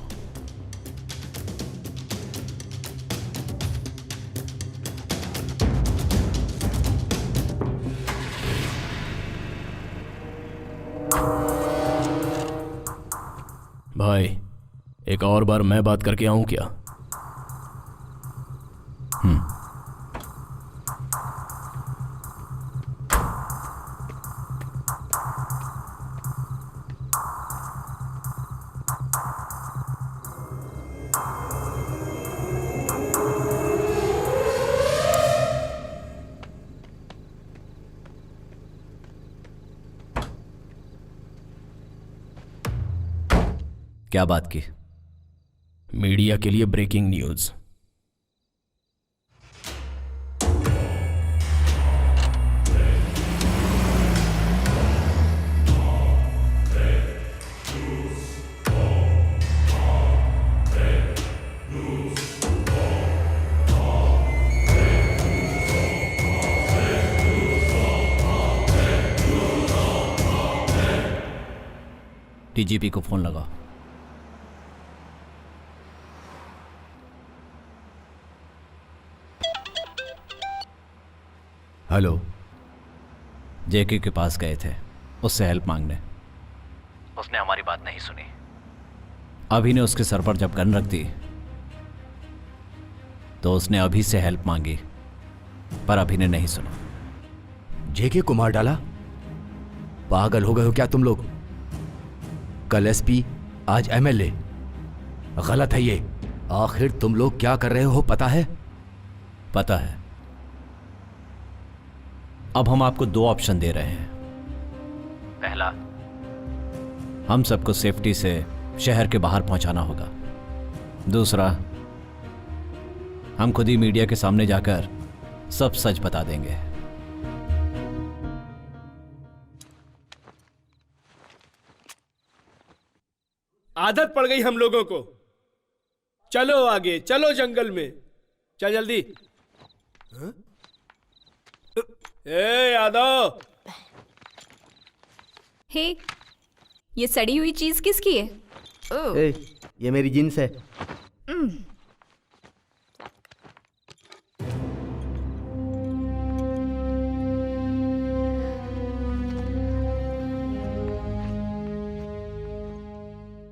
[SPEAKER 4] भाई, एक और बार मैं बात करके आऊं क्या?
[SPEAKER 3] क्या बात की?
[SPEAKER 4] मीडिया के लिए ब्रेकिंग न्यूज।
[SPEAKER 3] डीजीपी को फोन लगाओ।
[SPEAKER 9] हेलो।
[SPEAKER 3] जेके के पास गए थे उससे हेल्प मांगने। उसने हमारी बात नहीं सुनी। अभी ने उसके सर पर जब गन रख दी तो उसने अभी से हेल्प मांगी, पर अभी ने नहीं सुना।
[SPEAKER 9] जेके को मार डाला? पागल हो गए हो क्या तुम लोग? कल एसपी, आज एमएलए। गलत है ये। आखिर तुम लोग क्या कर रहे हो पता है?
[SPEAKER 3] पता है। अब हम आपको 2 ऑप्शन दे रहे हैं। पहला, हम सबको सेफ्टी से शहर के बाहर पहुंचाना होगा। दूसरा, हम खुद ही मीडिया के सामने जाकर सब सच बता देंगे।
[SPEAKER 10] आदत पड़ गई हम लोगों को। चलो आगे, चलो जंगल में। चल जल्दी। हाँ? ए यादव।
[SPEAKER 19] हे, ये सड़ी हुई चीज किसकी है?
[SPEAKER 16] ए, ये मेरी जींस है।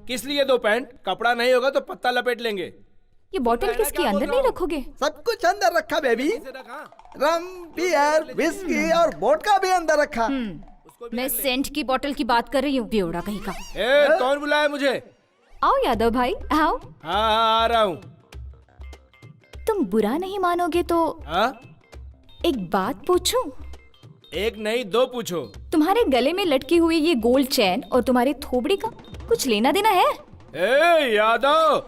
[SPEAKER 10] किस लिए 2 पैंट? कपड़ा नहीं होगा तो पत्ता लपेट लेंगे।
[SPEAKER 19] ये बॉटल किसकी? अंदर नहीं रखोगे?
[SPEAKER 16] सब कुछ अंदर रखा बेबी। रम, बियर, विस्की और वोडका भी अंदर रखा।
[SPEAKER 19] मैं सेंट की बोतल की बात कर रही हूँ, बेवड़ा कहीं का।
[SPEAKER 10] ए, कौन बुलाया मुझे?
[SPEAKER 19] आओ यादव भाई, आओ।
[SPEAKER 10] हाँ, आ रहा हूँ।
[SPEAKER 19] तुम बुरा नहीं मानोगे तो एक बात पूछूं?
[SPEAKER 10] एक नहीं 2 पूछो।
[SPEAKER 19] तुम्हारे गले में लटकी हुई ये गोल्ड चैन और तुम्हारे थोबड़ी का कुछ लेना देना है?
[SPEAKER 10] ए यादव।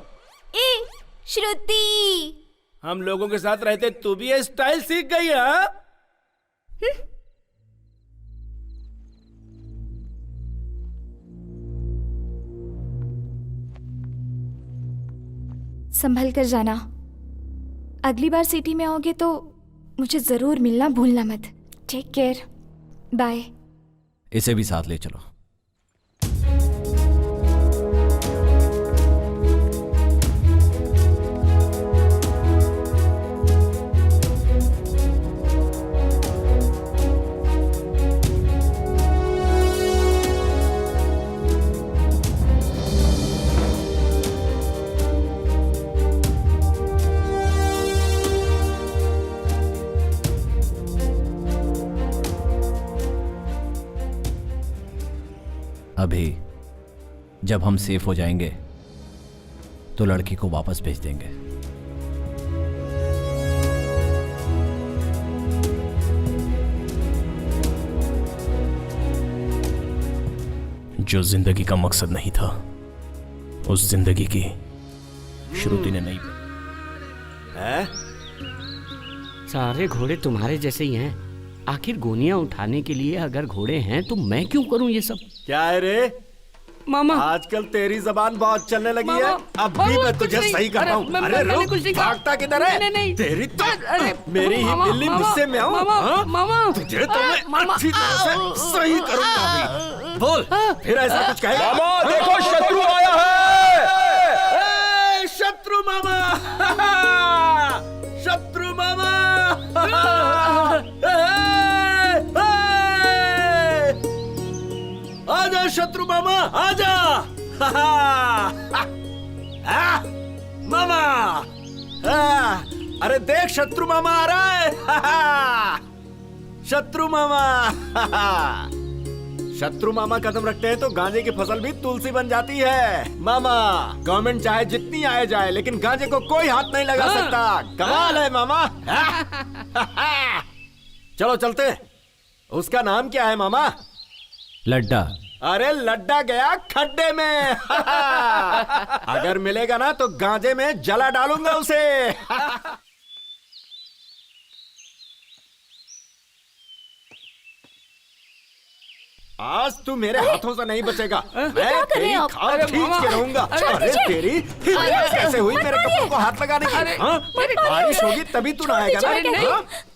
[SPEAKER 19] ए श्रुति,
[SPEAKER 10] हम लोगों के साथ रहते तू भी ये स्टाइल सीख गई है?
[SPEAKER 19] संभल कर जाना। अगली बार सिटी में आओगे तो मुझे जरूर मिलना भूलना मत। Take care, bye.
[SPEAKER 3] इसे भी साथ ले चलो। अभी जब हम सेफ हो जाएंगे तो लड़की को वापस भेज देंगे।
[SPEAKER 4] जो जिंदगी का मकसद नहीं था, उस जिंदगी की श्रुति ने नहीं।
[SPEAKER 8] सारे घोड़े तुम्हारे जैसे ही हैं। आखिर गोनियां उठाने के लिए अगर घोड़े हैं तो मैं क्यों करूं ये सब?
[SPEAKER 1] क्या है रे
[SPEAKER 8] मामा?
[SPEAKER 1] आजकल तेरी जबान बहुत चलने लगी है। अब भी मैं तुझे सही करता हूँ। अरे रुक, भागता किधर है?
[SPEAKER 8] नहीं,
[SPEAKER 1] तेरी तो मेरी ही बिल्ली गुस्से में आऊँ।
[SPEAKER 8] मामा
[SPEAKER 1] तुझे तो मैं अच्छी तरह से सही करूँगा अभी। बोल, फिर ऐसा कुछ कहेगा?
[SPEAKER 10] मामा देखो, शत्रु आया है। शत्रु मामा, शत्रु मामा। आजा शत्रु मामा, आजा।
[SPEAKER 1] मामा, अरे देख शत्रु मामा आ रहा है। शत्रु मामा। शत्रु मामा कदम रखते हैं तो गांजे की फसल भी तुलसी बन जाती है। मामा, गवर्नमेंट चाहे जितनी आए जाए लेकिन गांजे को कोई हाथ नहीं लगा सकता। कमाल है मामा। चलो चलते। उसका नाम क्या है मामा?
[SPEAKER 3] लड्डा।
[SPEAKER 1] अरे लड्डा गया खड्डे में। अगर मिलेगा ना तो गांजे में जला डालूंगा उसे। आज तू मेरे हाथों से नहीं बचेगा। मैं तेरी खाल खींच के रहूंगा। अरे तेरी हिम्मत कैसे हुई मेरे कपड़ों को हाथ लगाने की? बारिश होगी तभी तू नहाएगा ना?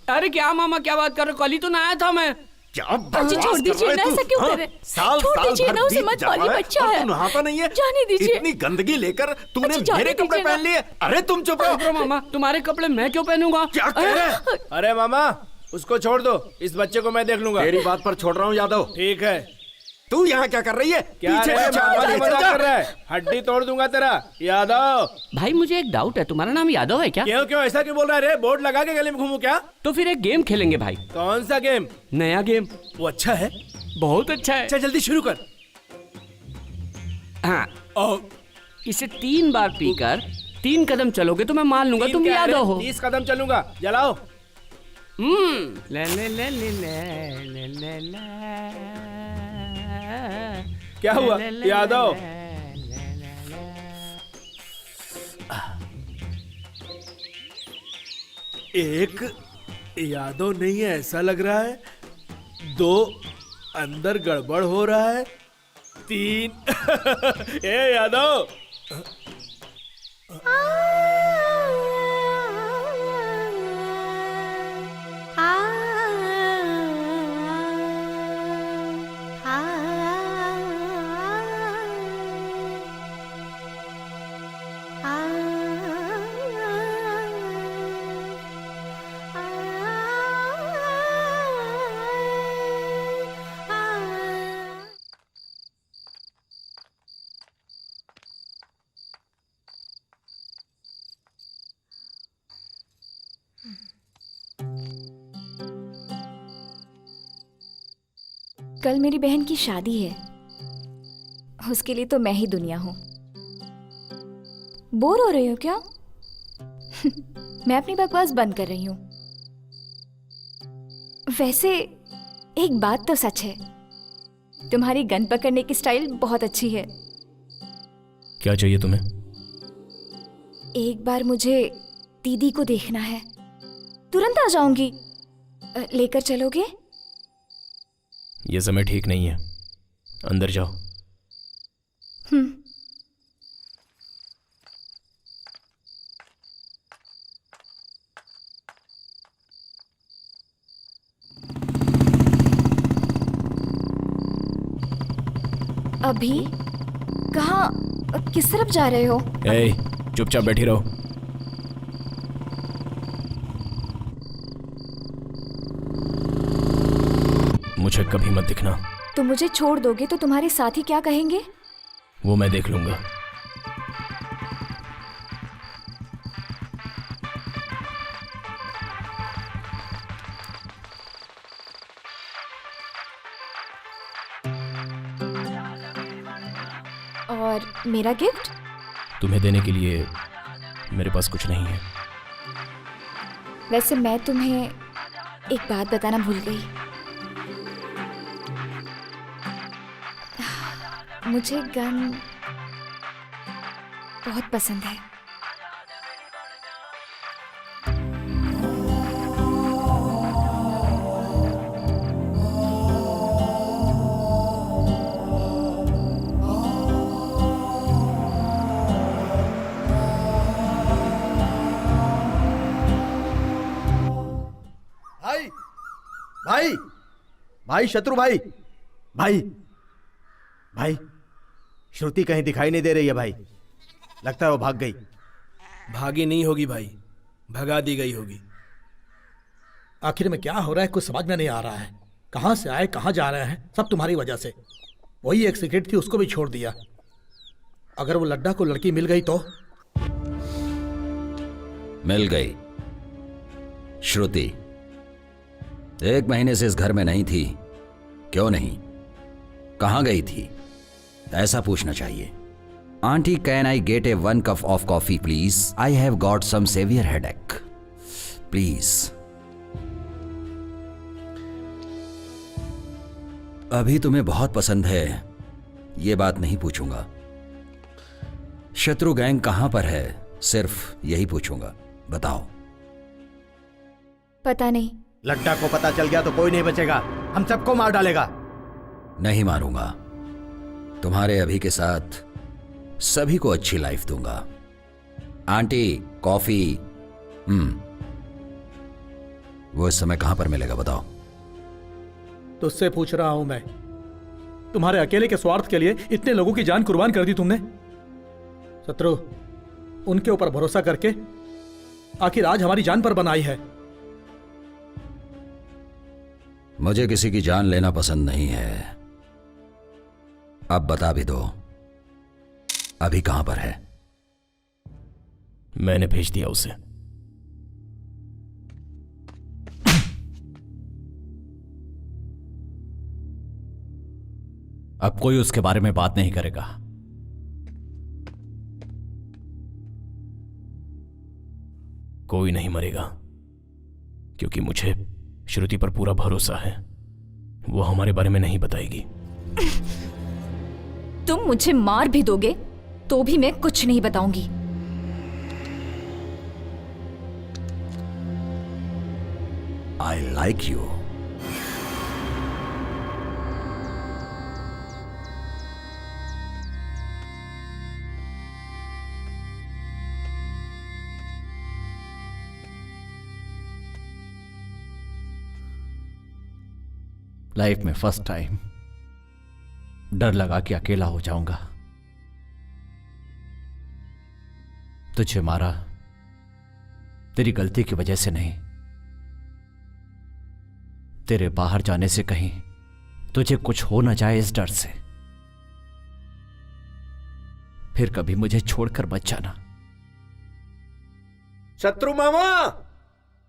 [SPEAKER 8] अरे क्या मामा, क्या बात कर रहे हो? कल ही तो नहाया था मैं।
[SPEAKER 15] अच्छा छोड़ दीजिए ना, ऐसा क्यों कर रहे हैं? छोड़ दीजिए ना, उसे मत मारिए, बच्चा है।
[SPEAKER 1] नहाता नहीं है?
[SPEAKER 15] जाने दीजिए।
[SPEAKER 1] इतनी गंदगी लेकर तूने
[SPEAKER 15] अच्छा, जाने
[SPEAKER 1] मेरे कपड़े
[SPEAKER 15] दीजिए
[SPEAKER 1] पहन
[SPEAKER 15] ना।
[SPEAKER 1] लिए। अरे तुम चुप रहो।
[SPEAKER 8] मामा, तुम्हारे कपड़े मैं क्यों पहनूंगा?
[SPEAKER 1] क्या कह रहे हैं?
[SPEAKER 10] अरे मामा, उसको छोड़ दो, इस बच्चे को मैं देख लूंगा।
[SPEAKER 1] तेरी बात पर छोड़ रहा हूँ यादव।
[SPEAKER 10] ठीक है।
[SPEAKER 1] तू यहाँ क्या कर रही है?
[SPEAKER 10] क्या
[SPEAKER 1] पीछे
[SPEAKER 10] रे,
[SPEAKER 1] पीछे
[SPEAKER 10] मामा
[SPEAKER 1] आ
[SPEAKER 10] से
[SPEAKER 1] जा,
[SPEAKER 10] मजाक
[SPEAKER 1] जा।
[SPEAKER 10] कर रहा है? हड्डी तोड़ दूंगा तेरा यादव।
[SPEAKER 8] भाई मुझे एक डाउट है, तुम्हारा नाम यादव है क्या?
[SPEAKER 10] क्यों क्यों ऐसा क्यों बोल रहा है रे? बोर्ड लगा के गले में घूमू क्या?
[SPEAKER 8] तो फिर एक गेम खेलेंगे भाई।
[SPEAKER 10] कौन सा गेम?
[SPEAKER 8] नया गेम।
[SPEAKER 10] वो अच्छा है?
[SPEAKER 8] बहुत अच्छा है।
[SPEAKER 10] अच्छा जल्दी शुरू कर।
[SPEAKER 8] हाँ, इसे 3 बार पीकर 3 कदम चलोगे तो मैं मान लूंगा तुम यादव हो।
[SPEAKER 10] 30 कदम चलूंगा, जलाओ।
[SPEAKER 8] ले ले ले ले ले ले ले।
[SPEAKER 10] क्या हुआ यादव? एक यादव नहीं है ऐसा लग रहा है, 2 अंदर गड़बड़ हो रहा है, 3 ए यादव।
[SPEAKER 19] कल मेरी बहन की शादी है, उसके लिए तो मैं ही दुनिया हूं। बोर हो रही हो क्या? मैं अपनी बकवास बंद कर रही हूं। वैसे एक बात तो सच है, तुम्हारी गन पकड़ने की स्टाइल बहुत अच्छी है।
[SPEAKER 4] क्या चाहिए तुम्हें?
[SPEAKER 19] एक बार मुझे दीदी को देखना है, तुरंत आ जाऊंगी। लेकर चलोगे?
[SPEAKER 4] यह समय ठीक नहीं है, अंदर जाओ।
[SPEAKER 19] अभी कहाँ, किस तरफ जा रहे हो?
[SPEAKER 4] ए, चुपचाप बैठी रहो। मुझे कभी मत दिखना।
[SPEAKER 19] तुम मुझे छोड़ दोगे तो तुम्हारे साथी क्या कहेंगे?
[SPEAKER 4] वो मैं देख लूंगा।
[SPEAKER 19] और मेरा गिफ्ट?
[SPEAKER 4] तुम्हें देने के लिए मेरे पास कुछ नहीं है।
[SPEAKER 19] वैसे मैं तुम्हें एक बात बताना भूल गई। मुझे गन बहुत पसंद है।
[SPEAKER 11] भाई भाई भाई शत्रु भाई भाई भाई श्रुति कहीं दिखाई नहीं दे रही है भाई। लगता है वो भाग गई।
[SPEAKER 10] भागी नहीं होगी भाई, भगा दी गई होगी।
[SPEAKER 7] आखिर में क्या हो रहा है कुछ समझ में नहीं आ रहा है। कहां से आए कहां जा रहे हैं, सब तुम्हारी वजह से। वही एक सिगरेट थी, उसको भी छोड़ दिया। अगर वो लड्डा को लड़की मिल गई तो?
[SPEAKER 13] मिल गई। श्रुति 1 महीने से इस घर में नहीं थी। क्यों नहीं, कहां गई थी, ऐसा पूछना चाहिए। Aunty, can I get a 1 cup of coffee please? I have got some severe headache please. अभी तुम्हें बहुत पसंद है, ये बात नहीं पूछूंगा। शत्रु गैंग कहां पर है, सिर्फ यही पूछूंगा। बताओ।
[SPEAKER 19] पता नहीं।
[SPEAKER 11] लड्डा को पता चल गया तो कोई नहीं बचेगा, हम सबको मार डालेगा।
[SPEAKER 13] नहीं मारूंगा, तुम्हारे अभी के साथ सभी को अच्छी लाइफ दूंगा। Aunty, coffee. वो इस समय कहां पर मिलेगा बताओ।
[SPEAKER 7] तुझसे पूछ रहा हूं मैं, तुम्हारे अकेले के स्वार्थ के लिए इतने लोगों की जान कुर्बान कर दी तुमने। शत्रु, उनके ऊपर भरोसा करके आखिर आज हमारी जान पर बनाई है।
[SPEAKER 13] मुझे किसी की जान लेना पसंद नहीं है। अब बता भी दो, अभी कहां पर है?
[SPEAKER 4] मैंने भेज दिया उसे।
[SPEAKER 3] अब कोई उसके बारे में बात नहीं करेगा।
[SPEAKER 4] कोई नहीं मरेगा, क्योंकि मुझे श्रुति पर पूरा भरोसा है। वो हमारे बारे में नहीं बताएगी।
[SPEAKER 19] तुम मुझे मार भी दोगे तो भी मैं कुछ नहीं बताऊंगी।
[SPEAKER 13] I like you.
[SPEAKER 3] लाइफ में फर्स्ट टाइम डर लगा कि अकेला हो जाऊंगा। तुझे मारा तेरी गलती की वजह से नहीं, तेरे बाहर जाने से कहीं तुझे कुछ हो ना जाए इस डर से। फिर कभी मुझे छोड़कर मत जाना।
[SPEAKER 1] शत्रु मामा,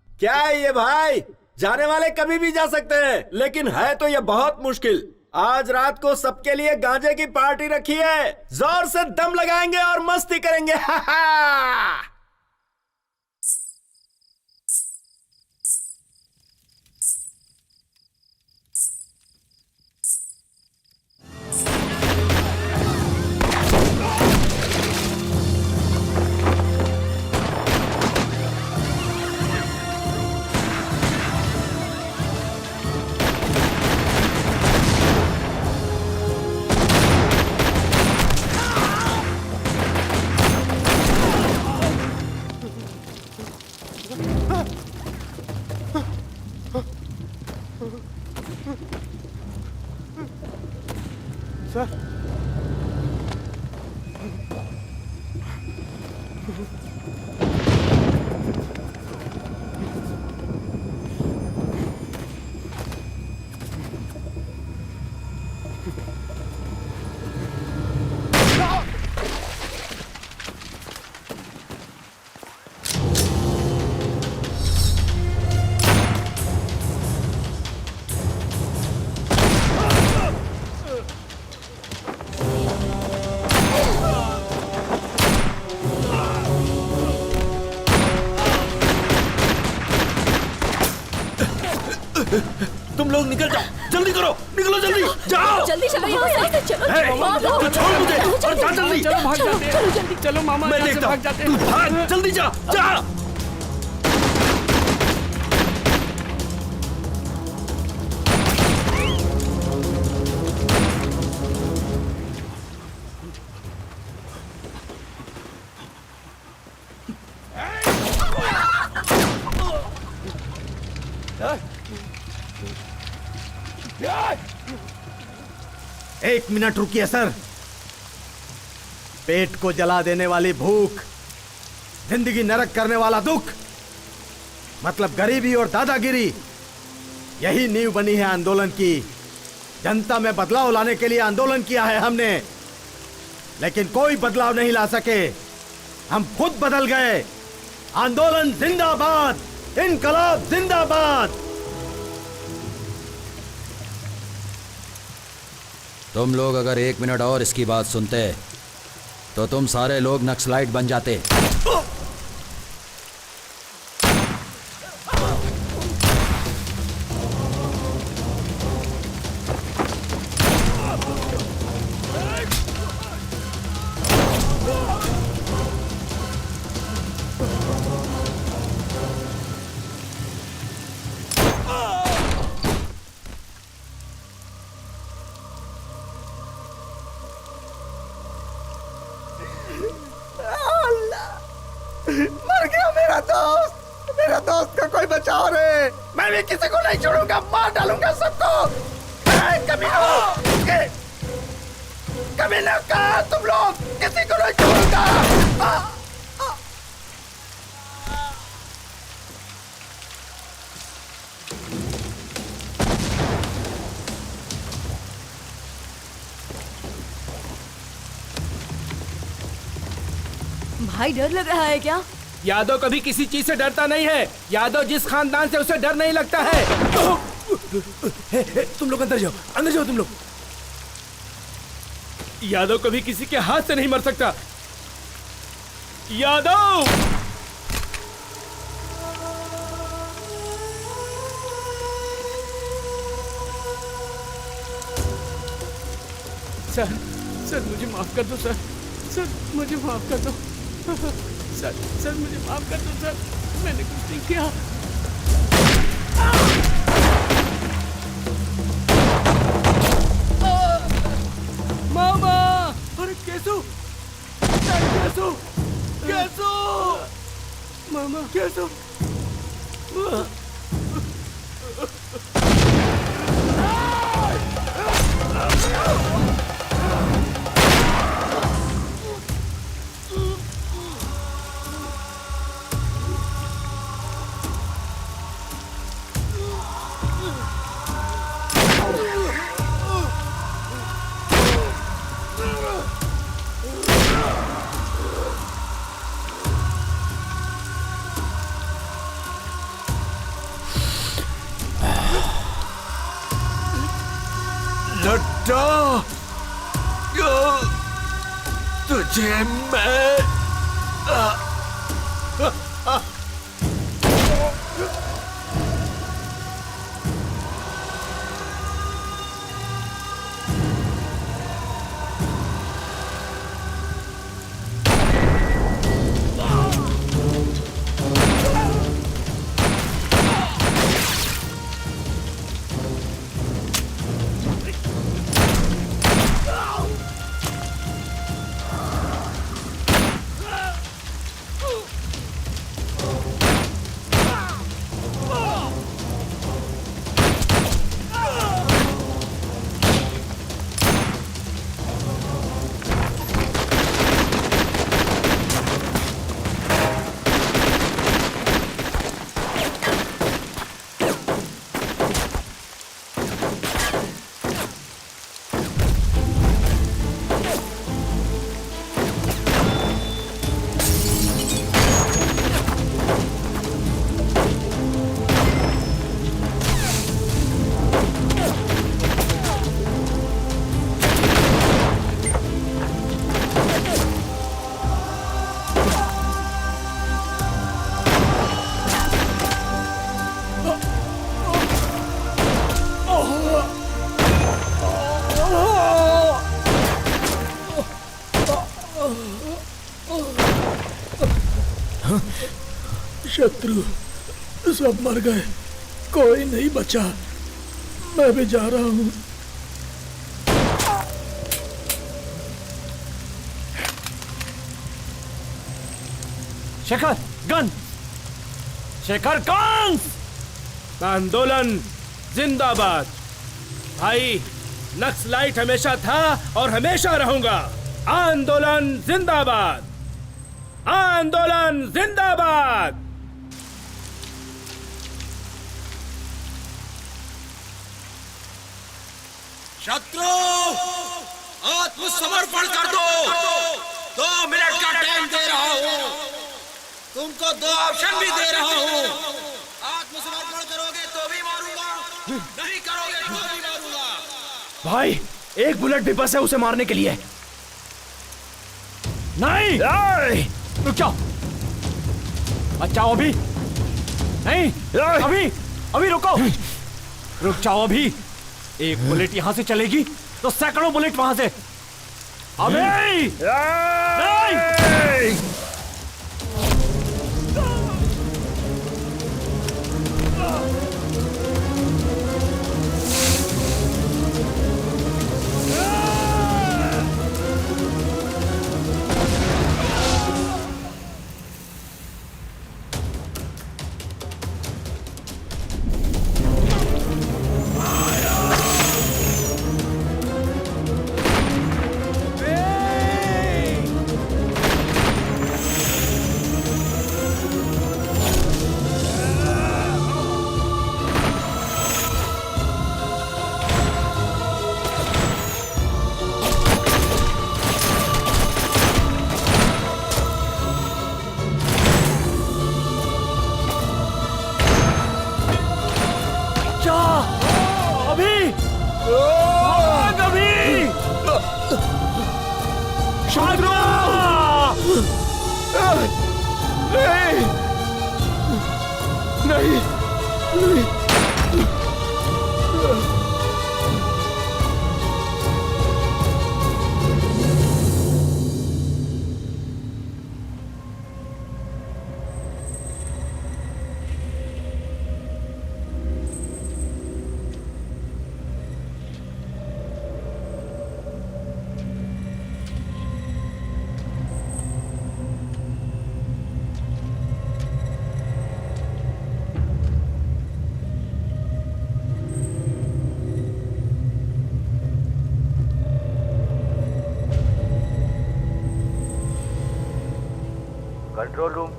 [SPEAKER 1] क्या है ये भाई? जाने वाले कभी भी जा सकते हैं, लेकिन है तो ये बहुत मुश्किल। आज रात को सबके लिए गांजे की पार्टी रखी है। जोर से दम लगाएंगे और मस्ती करेंगे। हा हा। तुम लोग निकल जाओ, जल्दी करो, निकलो जल्दी, जाओ
[SPEAKER 15] जल्दी चलो यहाँ से, चलो
[SPEAKER 1] तू छोड़ मुझे और जा जल्दी।
[SPEAKER 8] चलो भाग जाते हैं, चलो जल्दी, चलो मामा
[SPEAKER 1] मैं
[SPEAKER 8] यहाँ से
[SPEAKER 1] देखता
[SPEAKER 8] भाग
[SPEAKER 1] हूँ,
[SPEAKER 8] जाते
[SPEAKER 1] तू
[SPEAKER 8] हैं।
[SPEAKER 1] भाग, जल्दी जा, जा।
[SPEAKER 11] एक मिनट रुकिए सर। पेट को जला देने वाली भूख, जिंदगी नरक करने वाला दुख, मतलब गरीबी और दादागिरी, यही नींव बनी है आंदोलन की। जनता में बदलाव लाने के लिए आंदोलन किया है हमने, लेकिन कोई बदलाव नहीं ला सके। हम खुद बदल गए। आंदोलन जिंदाबाद, इनकलाब जिंदाबाद।
[SPEAKER 13] तुम लोग अगर 1 मिनट और इसकी बात सुनते तो तुम सारे लोग नक्सलाइट बन जाते।
[SPEAKER 16] मर गया मेरा दोस्त। मेरा दोस्त का कोई बचाओ रे। मैं भी किसी को नहीं छोड़ूंगा, मार डालूंगा सबको।
[SPEAKER 10] कमीना कहा तुम लोग, किसी को नहीं छोड़ूंगा।
[SPEAKER 6] भाई डर लग रहा है क्या?
[SPEAKER 10] यादव कभी किसी चीज से डरता नहीं है। यादव जिस खानदान से उसे डर नहीं लगता है। तुम लोग अंदर जाओ, अंदर जाओ तुम लोग। यादव कभी किसी के हाथ से नहीं मर सकता। यादव
[SPEAKER 8] सर मुझे माफ कर दो सर मुझे माफ कर दो सर मुझे माफ कर दो सर, मैंने कुछ नहीं किया। मामा, अरे कैसो मामा, कैसो
[SPEAKER 1] लड्डा, तुझे मैं
[SPEAKER 7] शत्रु सब मर गए, कोई नहीं बचा। मैं भी जा रहा हूँ।
[SPEAKER 3] Shekhar gun, Shekhar gun.
[SPEAKER 10] आंदोलन जिंदाबाद। भाई नक्सलाइट हमेशा था और हमेशा रहूंगा। आंदोलन जिंदाबाद, आंदोलन जिंदाबाद।
[SPEAKER 1] शत्रु आत्मसमर्पण कर दो। 2 मिनट का टाइम दे रहा हूँ, तुमको 2 ऑप्शन भी दे रहा हूँ। आत्मसमर्पण करोगे तो भी मारूंगा, नहीं करोगे तो भी मारूंगा।
[SPEAKER 3] भाई एक बुलेट भी बस है उसे मारने के लिए। नहीं, रुक जाओ, बचाओ अभी नहीं, अभी रुको, रुक जाओ अभी। एक बुलेट यहां से चलेगी तो सैकड़ों बुलेट वहां से। अभी नहीं।
[SPEAKER 14] नहीं, नहीं।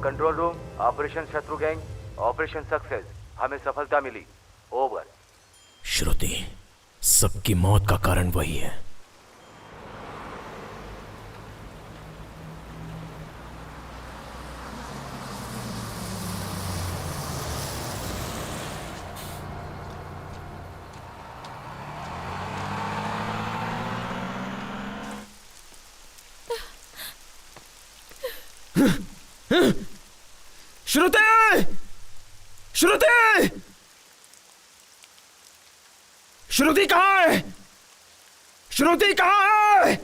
[SPEAKER 9] कंट्रोल रूम, ऑपरेशन शत्रु गैंग, ऑपरेशन सक्सेस, हमें सफलता मिली, ओवर।
[SPEAKER 4] श्रुति, सबकी मौत का कारण वही है।
[SPEAKER 1] श्रुति! श्रुति! श्रुति कहाँ है? श्रुति कहाँ है?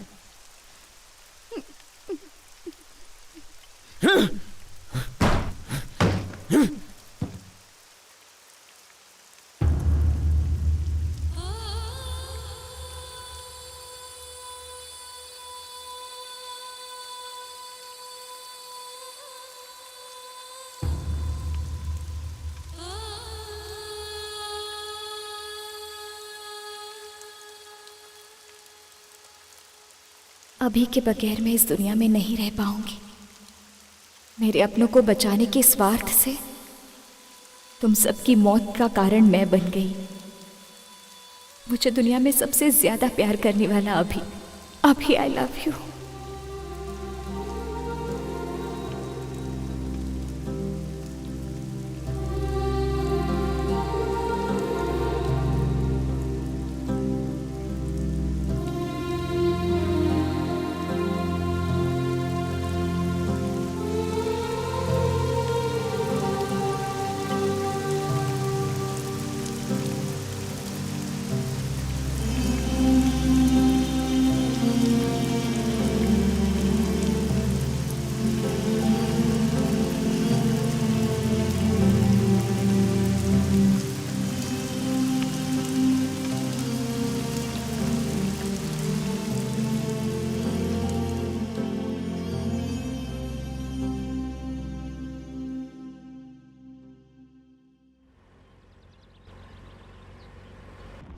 [SPEAKER 19] अभी के बगैर मैं इस दुनिया में नहीं रह पाऊंगी। मेरे अपनों को बचाने के स्वार्थ से तुम सबकी मौत का कारण मैं बन गई। मुझे दुनिया में सबसे ज्यादा प्यार करने वाला अभी आई लव यू।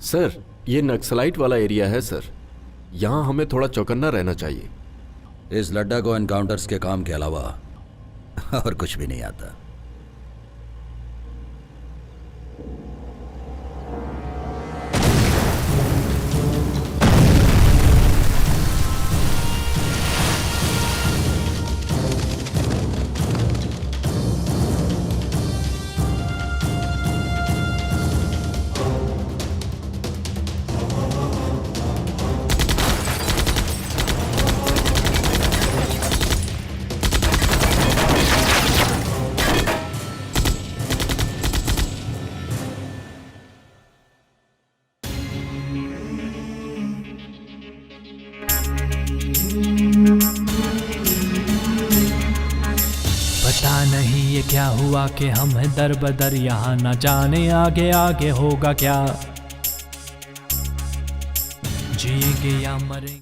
[SPEAKER 14] सर, ये नक्सलाइट वाला एरिया है सर। यहाँ हमें थोड़ा चौकन्ना रहना चाहिए।
[SPEAKER 13] इस लड्डा को एनकाउंटर्स के काम के अलावा और कुछ भी नहीं आता।
[SPEAKER 17] पता नहीं ये क्या हुआ कि हम हैं दर बदर यहाँ, न जाने आगे आगे होगा क्या, जिएंगे या मरेंगे।